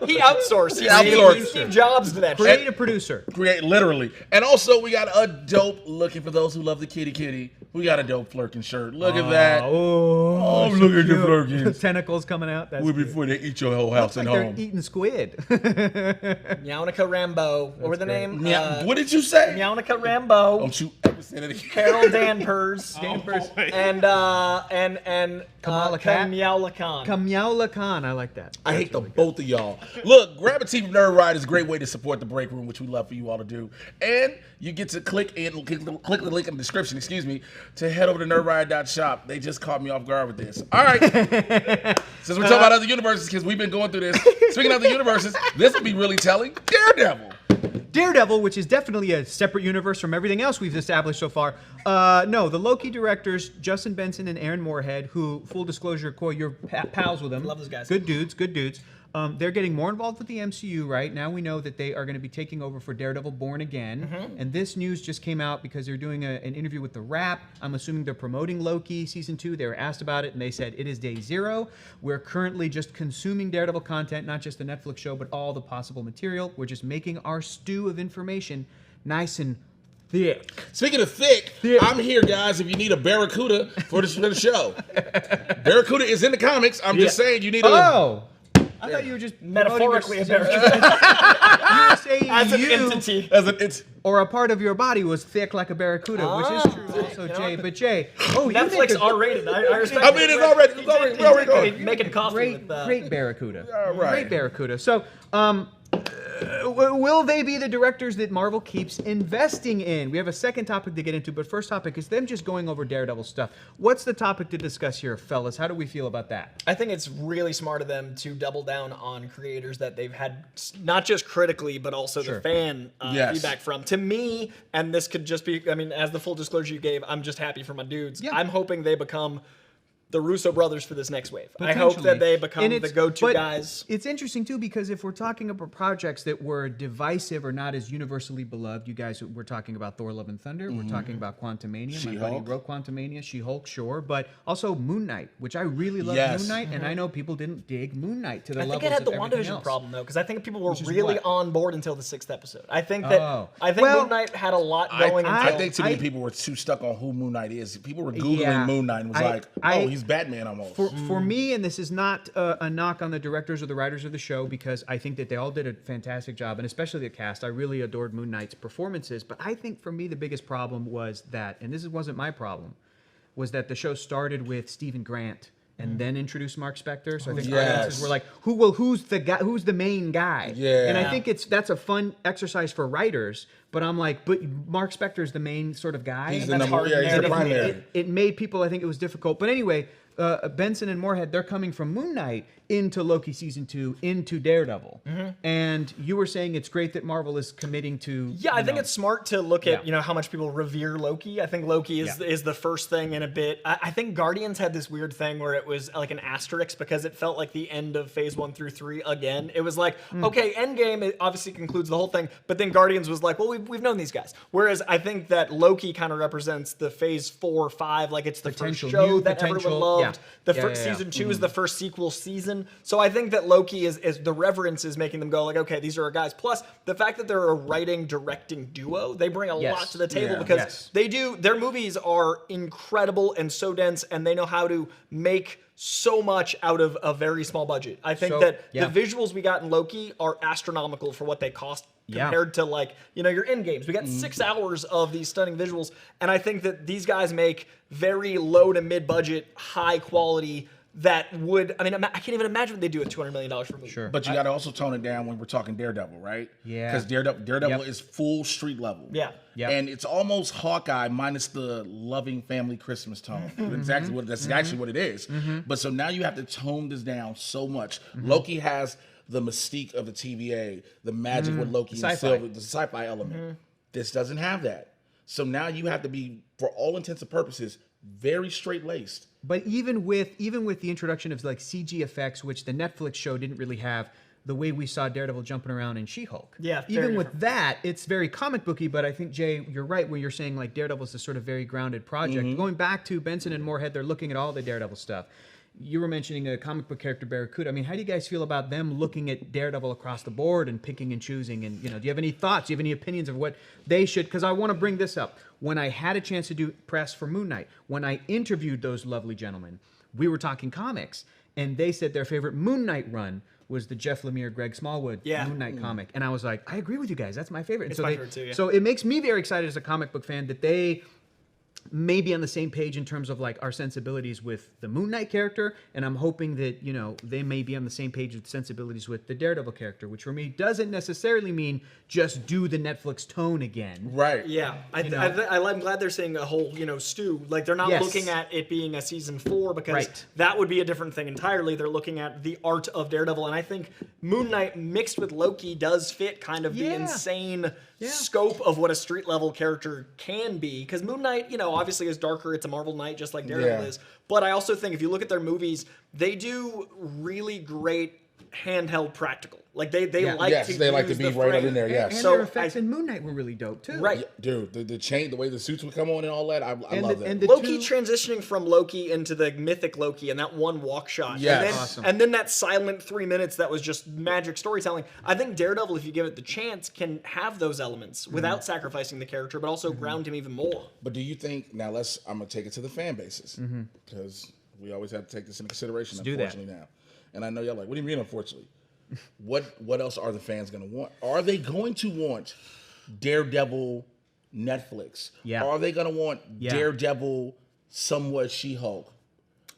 it. He outsourced. He outsourced. Steve Jobs to that shit. creative producer. Create literally. And also we got a dope, looking for those who love the kitty, we got a dope flirkin shirt. Look at that. Oh, look at the flirkins. Tentacles coming out. That's Well, cute. before they eat your whole house Looks like and they're home. eating squid. Yaunica Rambeau. What were the great. name? What did you say? Yaunica Rambeau. Don't you ever say that again. Carol Danvers. Wait. And Kamala Khan? Kamala Khan. Kamyaula Khan, I like that. I hate the both of y'all. Look, grab a team from Nerd Ride is a great way to support the Breakroom, which we love for you all to do. And you get to click the link in the description, to head over to nerdride.shop. They just caught me off guard with this. All right. Since we're talking about other universes, because we've been going through this. Speaking of other universes, this would be really telling. Daredevil. Daredevil, which is definitely a separate universe from everything else we've established so far. No, the Loki directors, Justin Benson and Aaron Moorhead, who, full disclosure, Coy, you're pals with them. Love those guys. Good dudes, good dudes. They're getting more involved with the MCU, right? Now we know that they are going to be taking over for Daredevil Born Again. And this news just came out because they're doing an interview with The Wrap. I'm assuming they're promoting Loki Season 2. They were asked about it, and they said, it is day zero. We're currently just consuming Daredevil content, not just the Netflix show, but all the possible material. We're just making our stew of information nice and thick. Speaking of thick, I'm here, guys, if you need a Barracuda for the show. Barracuda is in the comics. I'm just saying you need a... Oh! I thought you were just Metaphorically, a promoting barracuda. You were saying As an you entity. It's or a part of your body was thick like a barracuda, which is true also, you know Jay. what? But Jay, oh, you Netflix make a R-rated. I respect I mean, it's already going. Making coffee great, with... great barracuda. right. Great barracuda. So, will they be the directors that Marvel keeps investing in? We have a second topic to get into, but first topic is them just going over Daredevil stuff. What's the topic to discuss here, fellas? How do we feel about that? I think it's really smart of them to double down on creators that they've had, not just critically, but also the fan Yes. feedback from. To me, and this could just be, I mean, as the full disclosure you gave, I'm just happy for my dudes. Yeah. I'm hoping they become the Russo brothers for this next wave. I hope that they become the go-to but guys. It's interesting too because if we're talking about projects that were divisive or not as universally beloved, you guys we're talking about Thor: Love and Thunder, we're talking about Quantumania. My buddy wrote Quantumania, She-Hulk, sure, but also Moon Knight, which I really love. Moon Knight, and I know people didn't dig Moon Knight to the level. I think it had the WandaVision problem though, because I think people were really on board until the 6th episode. I think that Moon Knight had a lot going. I think too many people were too stuck on who Moon Knight is. People were googling Moon Knight and was like, "Oh, he's Batman almost." For me, and this is not a knock on the directors or the writers of the show, because I think that they all did a fantastic job, and especially the cast. I really adored Moon Knight's performances, but I think for me the biggest problem was that, and this wasn't my problem, was that the show started with Stephen Grant and then introduced Mark Spector. So I think audiences were like, who's the guy? Who's the main guy? Yeah. And I think that's a fun exercise for writers. But I'm like, but Mark Spector's the main sort of guy. He's the number. Yeah, he's the primary. It made people. I think it was difficult. But anyway. Benson and Moorhead, they're coming from Moon Knight into Loki season 2, into Daredevil. And you were saying it's great that Marvel is committing to... Yeah, I think it's smart to look at, how much people revere Loki. I think Loki is the first thing in a bit. I think Guardians had this weird thing where it was like an asterisk because it felt like the end of phase 1 through 3 again. It was like, okay, Endgame it obviously concludes the whole thing, but then Guardians was like, well, we've known these guys. Whereas I think that Loki kind of represents the phase 4 or 5, like it's the first show that everyone loved. The first season 2 is the first sequel season. So I think that Loki is the reverence is making them go like, okay, these are our guys. Plus the fact that they're a writing directing duo, they bring a lot to the table because they do, their movies are incredible and so dense, and they know how to make so much out of a very small budget. I think that the visuals we got in Loki are astronomical for what they cost compared to like, your end games. We got 6 hours of these stunning visuals. And I think that these guys make very low to mid budget, high quality that would, I can't even imagine they do a $200 million for a movie. Sure. But you got to also tone it down when we're talking Daredevil, right? Yeah. Because Daredevil is full street level. Yeah. And it's almost Hawkeye minus the loving family Christmas tone. That's actually what it is. But so now you have to tone this down so much. Loki has the mystique of the TVA, the magic with Loki and Silver, the sci-fi element. This doesn't have that. So now you have to be, for all intents and purposes, very straight-laced. But even with the introduction of like CG effects, which the Netflix show didn't really have, the way we saw Daredevil jumping around in She-Hulk. Yeah, even with that, it's very comic booky. But I think, Jay, you're right when you're saying like Daredevil is a sort of very grounded project. Going back to Benson and Moorhead, they're looking at all the Daredevil stuff. You were mentioning a comic book character, Barracuda. How do you guys feel about them looking at Daredevil across the board and picking and choosing? And, do you have any thoughts? Do you have any opinions of what they should? Because I want to bring this up. When I had a chance to do press for Moon Knight, when I interviewed those lovely gentlemen, we were talking comics, and they said their favorite Moon Knight run was the Jeff Lemire, Greg Smallwood Moon Knight comic. And I was like, I agree with you guys. That's my favorite. And it's my favorite too, yeah. So it makes me very excited as a comic book fan that they maybe on the same page in terms of like our sensibilities with the Moon Knight character, and I'm hoping that they may be on the same page with sensibilities with the Daredevil character, which for me doesn't necessarily mean just do the Netflix tone again. Right. Yeah, I'm glad they're saying a whole stew. Like they're not looking at it being a season 4 because that would be a different thing entirely. They're looking at the art of Daredevil, and I think Moon Knight mixed with Loki does fit kind of the insane scope of what a street level character can be. Because Moon Knight, obviously is darker. It's a Marvel Knight, just like Daredevil is. But I also think if you look at their movies, they do really great handheld practical. Like they like to be right up in there. And their effects in Moon Knight were really dope too. Right, dude. The chain, the way the suits would come on and all that, I love that. And Loki transitioning from Loki into the mythic Loki and that one walk shot. And then that silent 3 minutes that was just magic storytelling. I think Daredevil, if you give it the chance, can have those elements without sacrificing the character, but also ground him even more. But do you think now? I'm gonna take it to the fan bases because we always have to take this into consideration. Unfortunately, now, and I know y'all like, what do you mean? Unfortunately. What else are the fans going to want? Are they going to want Daredevil Netflix? Yeah. Are they going to want Daredevil somewhat She-Hulk?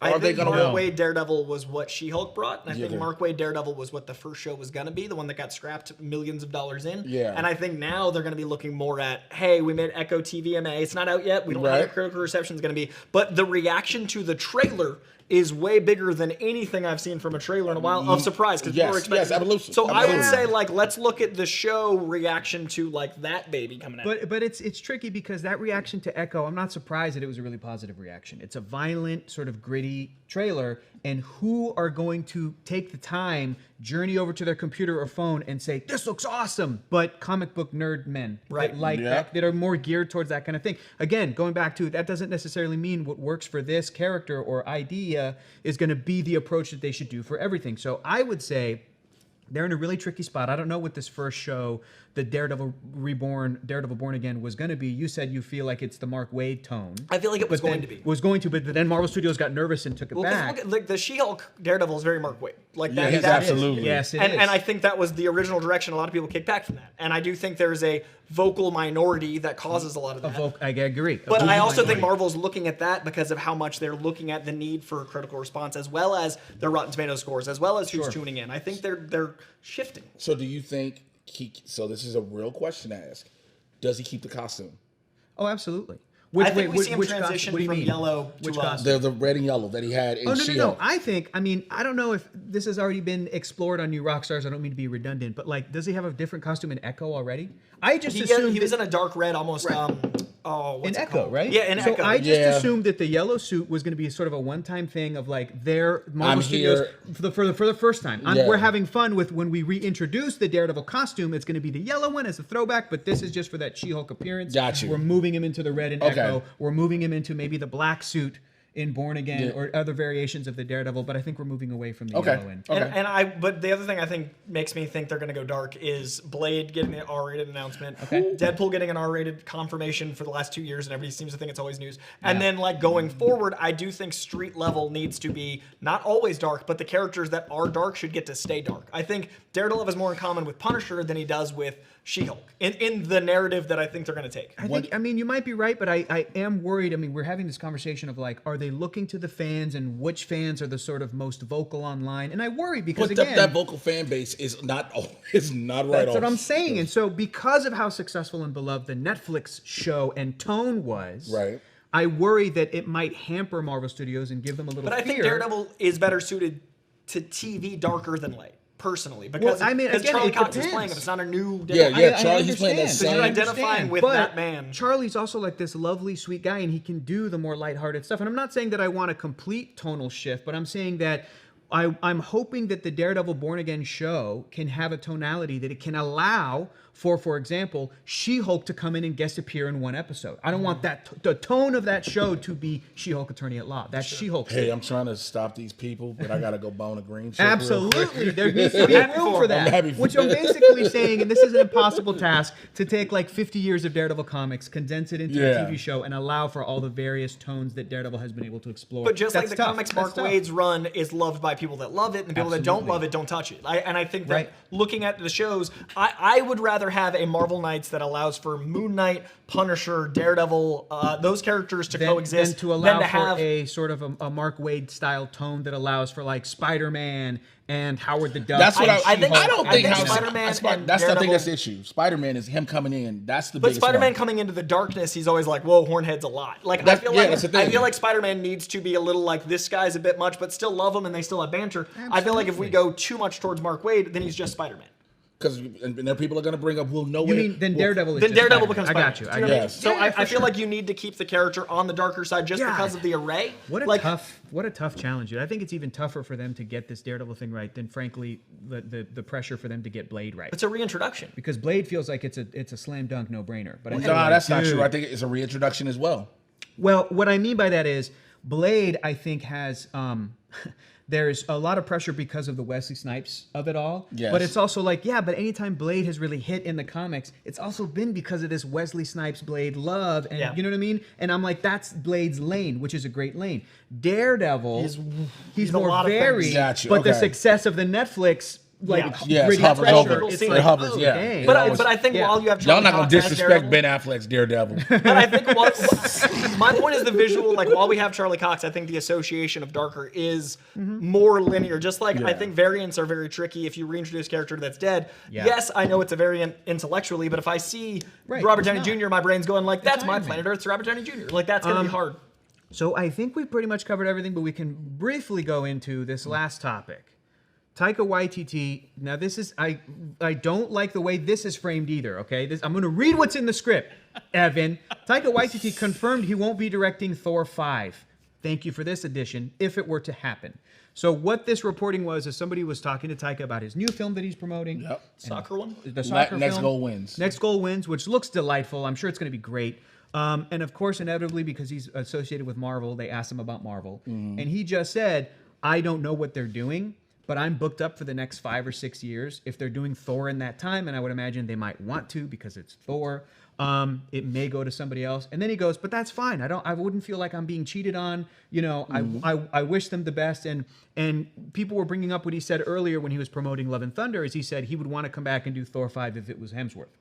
I think Mark Waid Daredevil was what She-Hulk brought. And I think Mark Waid Daredevil was what the first show was going to be, the one that got scrapped millions of dollars in. Yeah. And I think now they're going to be looking more at, hey, we made Echo TVMA. It's not out yet. We don't know how the critical reception is going to be. But the reaction to the trailer is way bigger than anything I've seen from a trailer in a while of surprise. Because people were expecting absolutely. So I would say, let's look at the show reaction to, that baby coming out. But it's tricky because that reaction to Echo, I'm not surprised that it was a really positive reaction. It's a violent, sort of gritty, every trailer, and who are going to take the time, journey over to their computer or phone and say, this looks awesome, but comic book nerd men that like that are more geared towards that kind of thing. Again, going back to, that doesn't necessarily mean what works for this character or idea is going to be the approach that they should do for everything. So I would say they're in a really tricky spot. I don't know what this first show, the Daredevil Born Again, was going to be. You said you feel like it's the Mark Waid tone. I feel like it was going to be. But then Marvel Studios got nervous and took it back. Look, like the She-Hulk Daredevil is very Mark Waid. Like that, yes, absolutely. Yes, it and, is. and I think that was the original direction. A lot of people kicked back from that. And I do think there's a vocal minority that causes a lot of that. I agree. But I also think Marvel's looking at that because of how much they're looking at the need for critical response, as well as their Rotten Tomatoes scores, as well as who's tuning in. I think they're shifting. So do you think so this is a real question to ask. Does he keep the costume? Oh, absolutely. I think we see him transition from yellow to the red and yellow that he had in She-Hulk. I don't know if this has already been explored on New Rockstars. I don't mean to be redundant, but like, does he have a different costume in Echo already? I just assumed he was in a dark red, almost. What's in it Echo, called? right? Yeah, in Echo. I just assumed that the yellow suit was going to be sort of a one-time thing of like their Marvel Studios for the first time. We're having fun with when we reintroduce the Daredevil costume. It's going to be the yellow one as a throwback, but this is just for that She-Hulk appearance. Got you. We're moving him into the red in Echo. We're moving him into maybe the black suit in Born Again or other variations of the Daredevil, but I think we're moving away from the yellow end. But the other thing I think makes me think they're going to go dark is Blade getting an R-rated announcement, Deadpool getting an R-rated confirmation for the last 2 years, and everybody seems to think it's always news. And then like going forward, I do think street level needs to be not always dark, but the characters that are dark should get to stay dark. I think Daredevil has more in common with Punisher than he does with She-Hulk in the narrative that I think they're going to take. I mean, you might be right, but I am worried. I mean, we're having this conversation of like, are they looking to the fans and which fans are the sort of most vocal online? And I worry because again, that vocal fan base is not right. That's what I'm saying. And so because of how successful and beloved the Netflix show and tone was, right, I worry that it might hamper Marvel Studios and give them a little fear. But I think Daredevil is better suited to TV darker than light. Personally, because Charlie Cox is playing him. It's not a new. Charlie's playing that same. So you're identifying with that man. Charlie's also like this lovely, sweet guy, and he can do the more lighthearted stuff. And I'm not saying that I want a complete tonal shift, but I'm saying that I'm hoping that the Daredevil Born Again show can have a tonality that it can allow for example, She-Hulk to come in and guest appear in one episode. I don't want the tone of that show to be She-Hulk Attorney at Law. That's She-Hulk. Hey, I'm trying to stop these people, but I got to go bone a green. Absolutely. There needs to be room for that. Which I'm basically saying, and this is an impossible task, to take like 50 years of Daredevil comics, condense it into a TV show, and allow for all the various tones that Daredevil has been able to explore. But just like the comics, Mark Waid's run is loved by people that love it, and the people that don't love it don't touch it. And I think that looking at the shows, I would rather have a Marvel Knights that allows for Moon Knight, Punisher, Daredevil, those characters to coexist, and to allow for a sort of a Mark Waid style tone that allows for like Spider-Man and Howard the Duck. That's what I think. I don't think Spider-Man. That's the issue. Spider-man is him coming in. That's the biggest. But Spider-Man coming into the darkness, he's always like, "Whoa, Hornhead's a lot." Like I feel like Spider-Man needs to be a little like this guy's a bit much, but still love him and they still have banter. Absolutely. I feel like if we go too much towards Mark Waid, then he's just Spider-Man. Because then people are going to bring up, Daredevil becomes Spider-Man. I got you. So I feel like you need to keep the character on the darker side just because of the array. What a tough challenge, dude. I think it's even tougher for them to get this Daredevil thing right than, frankly, the pressure for them to get Blade right. It's a reintroduction. Because Blade feels like it's a slam dunk no-brainer. But that's not true. I think it's a reintroduction as well. Well, what I mean by that is Blade, I think, has... there's a lot of pressure because of the Wesley Snipes of it all. Yes. But it's also like, but anytime Blade has really hit in the comics, it's also been because of this Wesley Snipes Blade love. And you know what I mean? And I'm like, that's Blade's lane, which is a great lane. Daredevil, he's more varied, but the success of the Netflix it hovers over. It hovers, But I think while you have y'all not gonna disrespect Ben Affleck's Daredevil. But I think my point is the visual. Like while we have Charlie Cox, I think the association of darker is more linear. Just like I think variants are very tricky. If you reintroduce a character that's dead, yes, I know it's a variant intellectually, but if I see Robert Downey Jr., my brain's going like, that's my Planet Earth's Robert Downey Jr. Like that's gonna be hard. So I think we've pretty much covered everything, but we can briefly go into this last topic. Taika Waititi. Now, this is I don't like the way this is framed either. Okay, I'm going to read what's in the script. Evan, Taika Waititi confirmed he won't be directing Thor 5. Thank you for this addition, if it were to happen. So what this reporting was is somebody was talking to Taika about his new film that he's promoting. Yep. Soccer one? The soccer Next film. Goal Wins. Next Goal Wins, which looks delightful. I'm sure it's going to be great. And of course, inevitably, because he's associated with Marvel, they asked him about Marvel. And he just said, I don't know what they're doing, but I'm booked up for the next 5 or 6 years. If they're doing Thor in that time, and I would imagine they might want to because it's Thor, it may go to somebody else. And then he goes, but that's fine. I wouldn't feel like I'm being cheated on. You know, I wish them the best. And people were bringing up what he said earlier when he was promoting Love and Thunder, is he said he would want to come back and do Thor 5 if it was Hemsworth.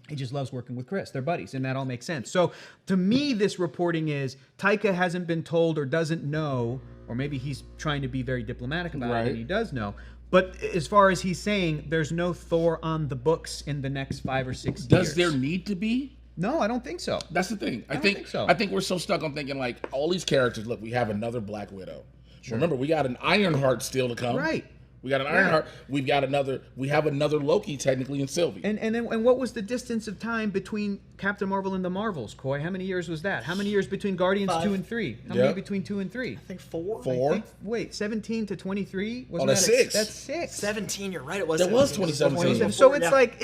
He just loves working with Chris. They're buddies, and that all makes sense. So to me, this reporting is Taika hasn't been told or doesn't know, or maybe he's trying to be very diplomatic about it, and he does know. But as far as he's saying, there's no Thor on the books in the next 5 or 6 years. Does there need to be? No, I don't think so. That's the thing. I think so. I think we're so stuck on thinking like all these characters. Look, we have another Black Widow. Remember, we got an Ironheart still to come. Right. We got an Ironheart. We have another Loki technically in Sylvie. And what was the distance of time between Captain Marvel and the Marvels, Coy? How many years was that? How many years between Guardians 5. 2 and 3? How many between 2 and 3? I think 4. 4. Wait, 17 to 23? That's 6. That's 6. 17, you're right. It was That was 17. 2017. So it's like,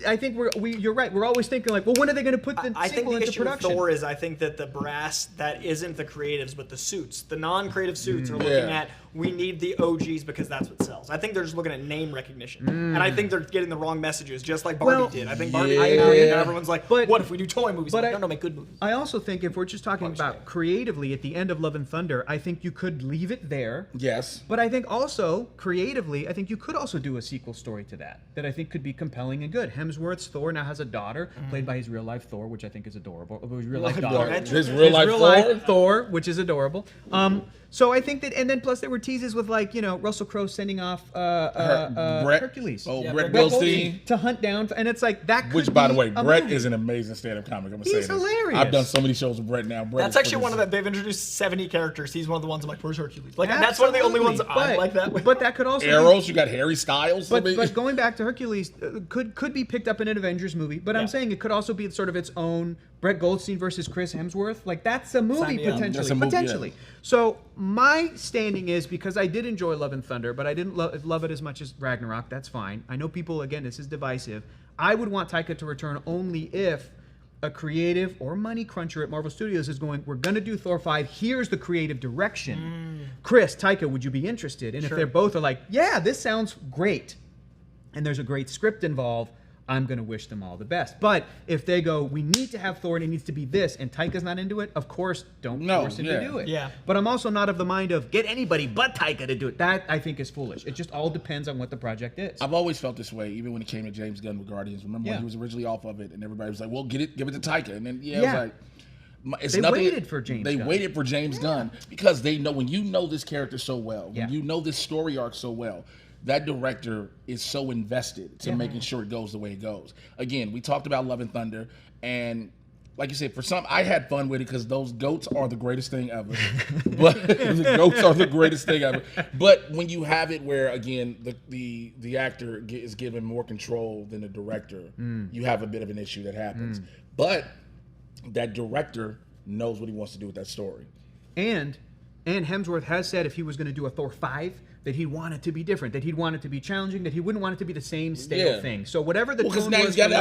I think you're right. We're always thinking like, well, when are they going to put the I think sequel the into issue production? with Thor is I think that the brass that isn't the creatives but the suits, the non-creative suits are looking at, we need the OGs because that's what sells. I think they're just looking at name recognition. And I think they're getting the wrong messages, just like Barbie did. I think Barbie came out and everyone's like, what if we do toy movies? But No, make good movies. I also think if we're just talking about creatively at the end of Love and Thunder, I think you could leave it there. Yes. But I think also, creatively, I think you could also do a sequel story to that I think could be compelling and good. Hemsworth's Thor now has a daughter, played by his real-life Thor, which I think is adorable. His real-life daughter. His real-life Thor, which is adorable. So I think that, and then plus there were teases with like, Russell Crowe sending off Hercules. Oh, Yeah, Brett Brett Goldstein. To hunt down, and it's like that could Which, by the be way, a Brett movie. is an amazing stand-up comic. I'm gonna say He's this. hilarious. I've done so many shows with Brett now. Brett That's is actually one of pretty- the, they've introduced 70 characters. He's one of the ones I'm like, where's Hercules? Like, that's one of the only ones I like that with. But that could also be, Arrows. You got Harry Styles. But going back to Hercules, could be picked up in an Avengers movie. But I'm Yeah. saying it could also be sort of its own Brett Goldstein versus Chris Hemsworth. Like that's a movie Sign me up. potentially. That's a movie, potentially. yeah. So my standing is because I did enjoy Love and Thunder, but I didn't love it as much as Ragnarok. That's fine. I know people again. This is divisive. I would want Taika to return only if a creative or money cruncher at Marvel Studios is going, we're going to do Thor 5. Here's the creative direction. Chris, Taika, would you be interested? And if they're both are like, yeah, this sounds great, and there's a great script involved, I'm going to wish them all the best. But if they go, we need to have Thor and it needs to be this, and Taika's not into it, of course, don't force him to do it. Yeah. But I'm also not of the mind of get anybody but Taika to do it. That, I think, is foolish. It just all depends on what the project is. I've always felt this way, even when it came to James Gunn with Guardians. Remember when he was originally off of it, and everybody was like, "Well, give it to Taika," and then it was like, "It's They nothing." waited for James They Gunn. waited for James Gunn because they know when you know this character so well, when you know this story arc so well. That director is so invested to making sure it goes the way it goes. Again, we talked about Love and Thunder, and like you said, for some, I had fun with it because those goats are the greatest thing ever. But the goats are the greatest thing ever. But when you have it where, again, the actor is given more control than the director, you have a bit of an issue that happens. But that director knows what he wants to do with that story. And Hemsworth has said if he was going to do a Thor 5, that he'd want it to be different, that he'd want it to be challenging, that he wouldn't want it to be the same stale thing. So whatever the Because tone now was he got from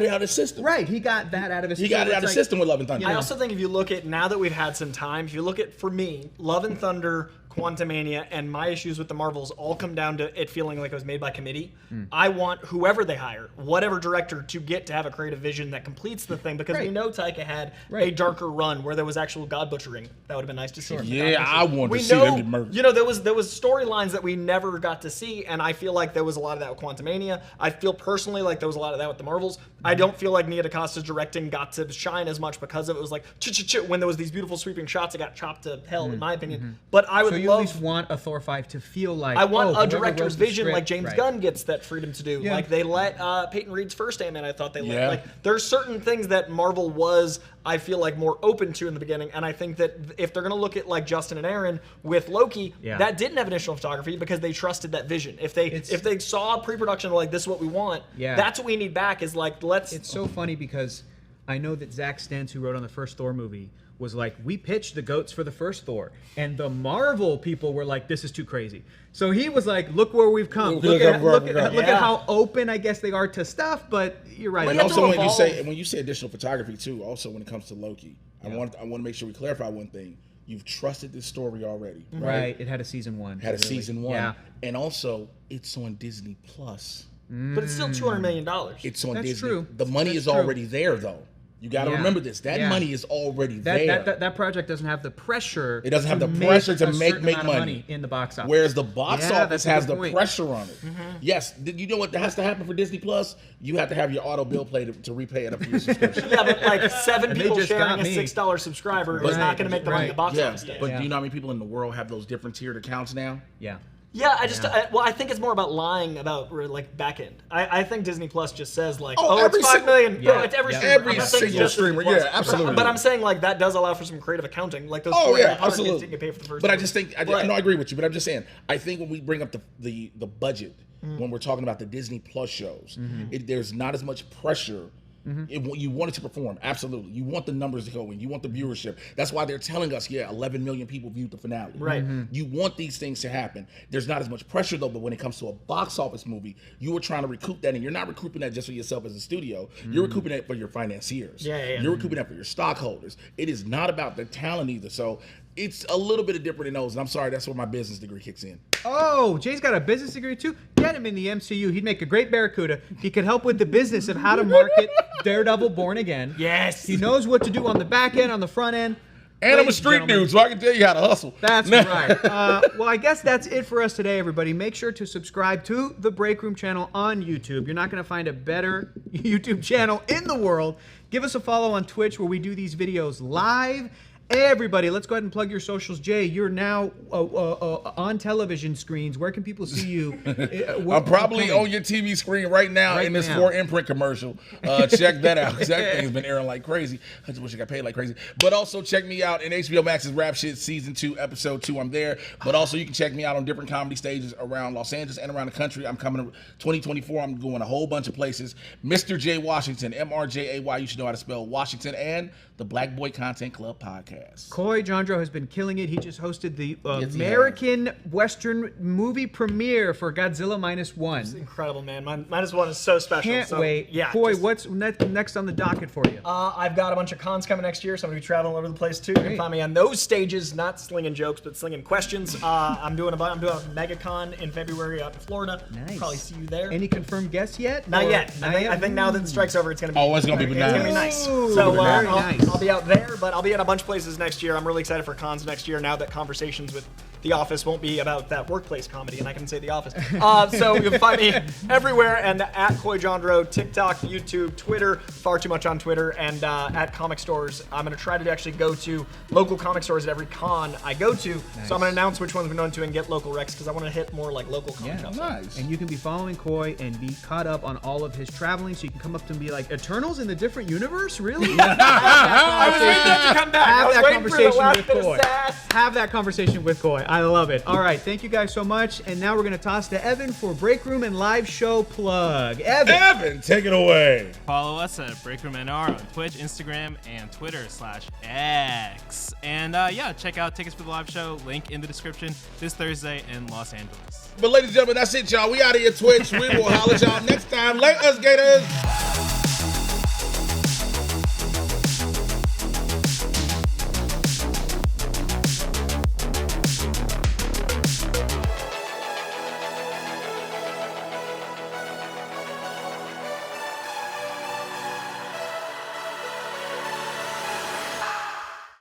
it out of his system. Right, he got that out of his He system. got it out of his system with Love and Thunder. I also think if you look at, now that we've had some time, if you look at, for me, Love and Thunder, Quantumania, and my issues with the Marvels all come down to it feeling like it was made by committee. I want whoever they hire, whatever director, to get to have a creative vision that completes the thing, because we know Taika had a darker run where there was actual god butchering. That would have been nice to see. Yeah, I wanted We to see know, them get murdered. you know, there was storylines that we never got to see, and I feel like there was a lot of that with Quantumania. I feel personally like there was a lot of that with the Marvels. I don't feel like Nia DaCosta's directing got to shine as much because of it was like when there was these beautiful sweeping shots, it got chopped to hell, in my opinion. But I would So you at least want a Thor 5 to feel like I want a whoever director's wrote the vision script- like James Gunn gets that freedom to do. Yeah. Like they let Peyton Reed's first Ant-Man, I thought they let. Yeah. Like there's certain things that Marvel was, I feel like, more open to in the beginning, and I think that if they're gonna look at like Justin and Aaron with Loki, that didn't have initial photography because they trusted that vision. If they saw pre-production like this is what we want, that's what we need back. Is like let's. It's so funny because I know that Zach Stentz, who wrote on the first Thor movie, was like, we pitched the goats for the first Thor, and the Marvel people were like, this is too crazy. So he was like, look where we've come. Look at how open I guess they are to stuff. But you're right. And also when you say additional photography too, also when it comes to Loki, I want to make sure we clarify one thing. You've trusted this story already, right? It had a season 1. Season 1, and also it's on Disney Plus. But it's still $200 million. It's on That's Disney. true. The money is already there, though. You got to remember this. That money is already there. That project doesn't have the pressure. It doesn't have the pressure to make money in the box office. Whereas the box office has the point. pressure on it. Yes, you know what has to happen for Disney Plus? You have to have your auto bill play to repay it up for your subscription. Yeah, but like 7 people just sharing got a me. $6 subscriber is not going to make the money in the box office. But do you know how many people in the world have those different tiered accounts now? Yeah. Yeah, I think it's more about lying about like back end. I think Disney Plus just says like, every it's 5 million. yeah. No, it's every Yeah. streamer. Every I'm not saying single just Disney streamer. Plus. Yeah, absolutely. But I'm saying like that does allow for some creative accounting. Like those. Absolutely. Get paid for the first. But I just think I agree with you. But I'm just saying I think when we bring up the budget when we're talking about the Disney Plus shows, there's not as much pressure. You want it to perform, absolutely. You want the numbers to go in. You want the viewership. That's why they're telling us, 11 million people viewed the finale. Right. You want these things to happen. There's not as much pressure though. But when it comes to a box office movie, you are trying to recoup that, and you're not recouping that just for yourself as a studio. You're recouping that for your financiers. You're recouping that for your stockholders. It is not about the talent either. So it's a little bit different in those. And I'm sorry, that's where my business degree kicks in. Oh, Jay's got a business degree too? Get him in the MCU. He'd make a great Barracuda. He could help with the business of how to market Daredevil Born Again. Yes. He knows what to do on the back end, on the front end. And I'm a street dude, so I can tell you how to hustle. That's right. Well, I guess that's it for us today, everybody. Make sure to subscribe to the Breakroom channel on YouTube. You're not going to find a better YouTube channel in the world. Give us a follow on Twitch where we do these videos live. Everybody, let's go ahead and plug your socials. Jay, you're now on television screens. Where can people see you? I'm probably on your TV screen right now in this Ford Imprint commercial. Check that out. That thing's been airing like crazy. I just wish I got paid like crazy. But also check me out in HBO Max's Rap Shit Season 2, Episode 2. I'm there. But also you can check me out on different comedy stages around Los Angeles and around the country. I'm coming to 2024. I'm going a whole bunch of places. Mr. J Washington, MRJAY. You should know how to spell Washington, and the Black Boy Content Club podcast. Coy Jandreau has been killing it. He just hosted the American Western movie premiere for Godzilla -1. It's incredible, man. -1 is so special. Can't so, wait. Yeah. Coy, what's next on the docket for you? I've got a bunch of cons coming next year, so I'm going to be traveling all over the place too. You can find me on those stages, not slinging jokes, but slinging questions. I'm doing a MegaCon in February out in Florida. Nice. Probably see you there. Any confirmed guests yet? Not yet. I think now that the strike's over, it's going to be. Oh, it's going to be It's going to be nice. Ooh, So very nice. I'll be out there, but I'll be at a bunch of places next year. I'm really excited for cons next year now that conversations with The Office won't be about that workplace comedy, and I can say The Office. So you can find me everywhere, and at Coy Jandreau, TikTok, YouTube, Twitter, far too much on Twitter, and at comic stores. I'm going to try to actually go to local comic stores at every con I go to. Nice. So I'm going to announce which ones we're going to and get local recs, because I want to hit more like local comic shops. Nice. And you can be following Coy and be caught up on all of his traveling, so you can come up to him and be like, Eternals in the different universe? Really? I was waiting for that to come back. Have I was that waiting for the conversation last with bit of Coy. sass. Have that conversation with Coy. I love it. All right, thank you guys so much. And now we're going to toss to Evan for Breakroom and live show plug. Evan, take it away. Follow us at Breakroom NR on Twitch, Instagram, and Twitter/X. And check out tickets for the live show. Link in the description this Thursday in Los Angeles. But ladies and gentlemen, that's it, y'all. We out of here, Twitch. We will holler at y'all next time. Let us, Gators.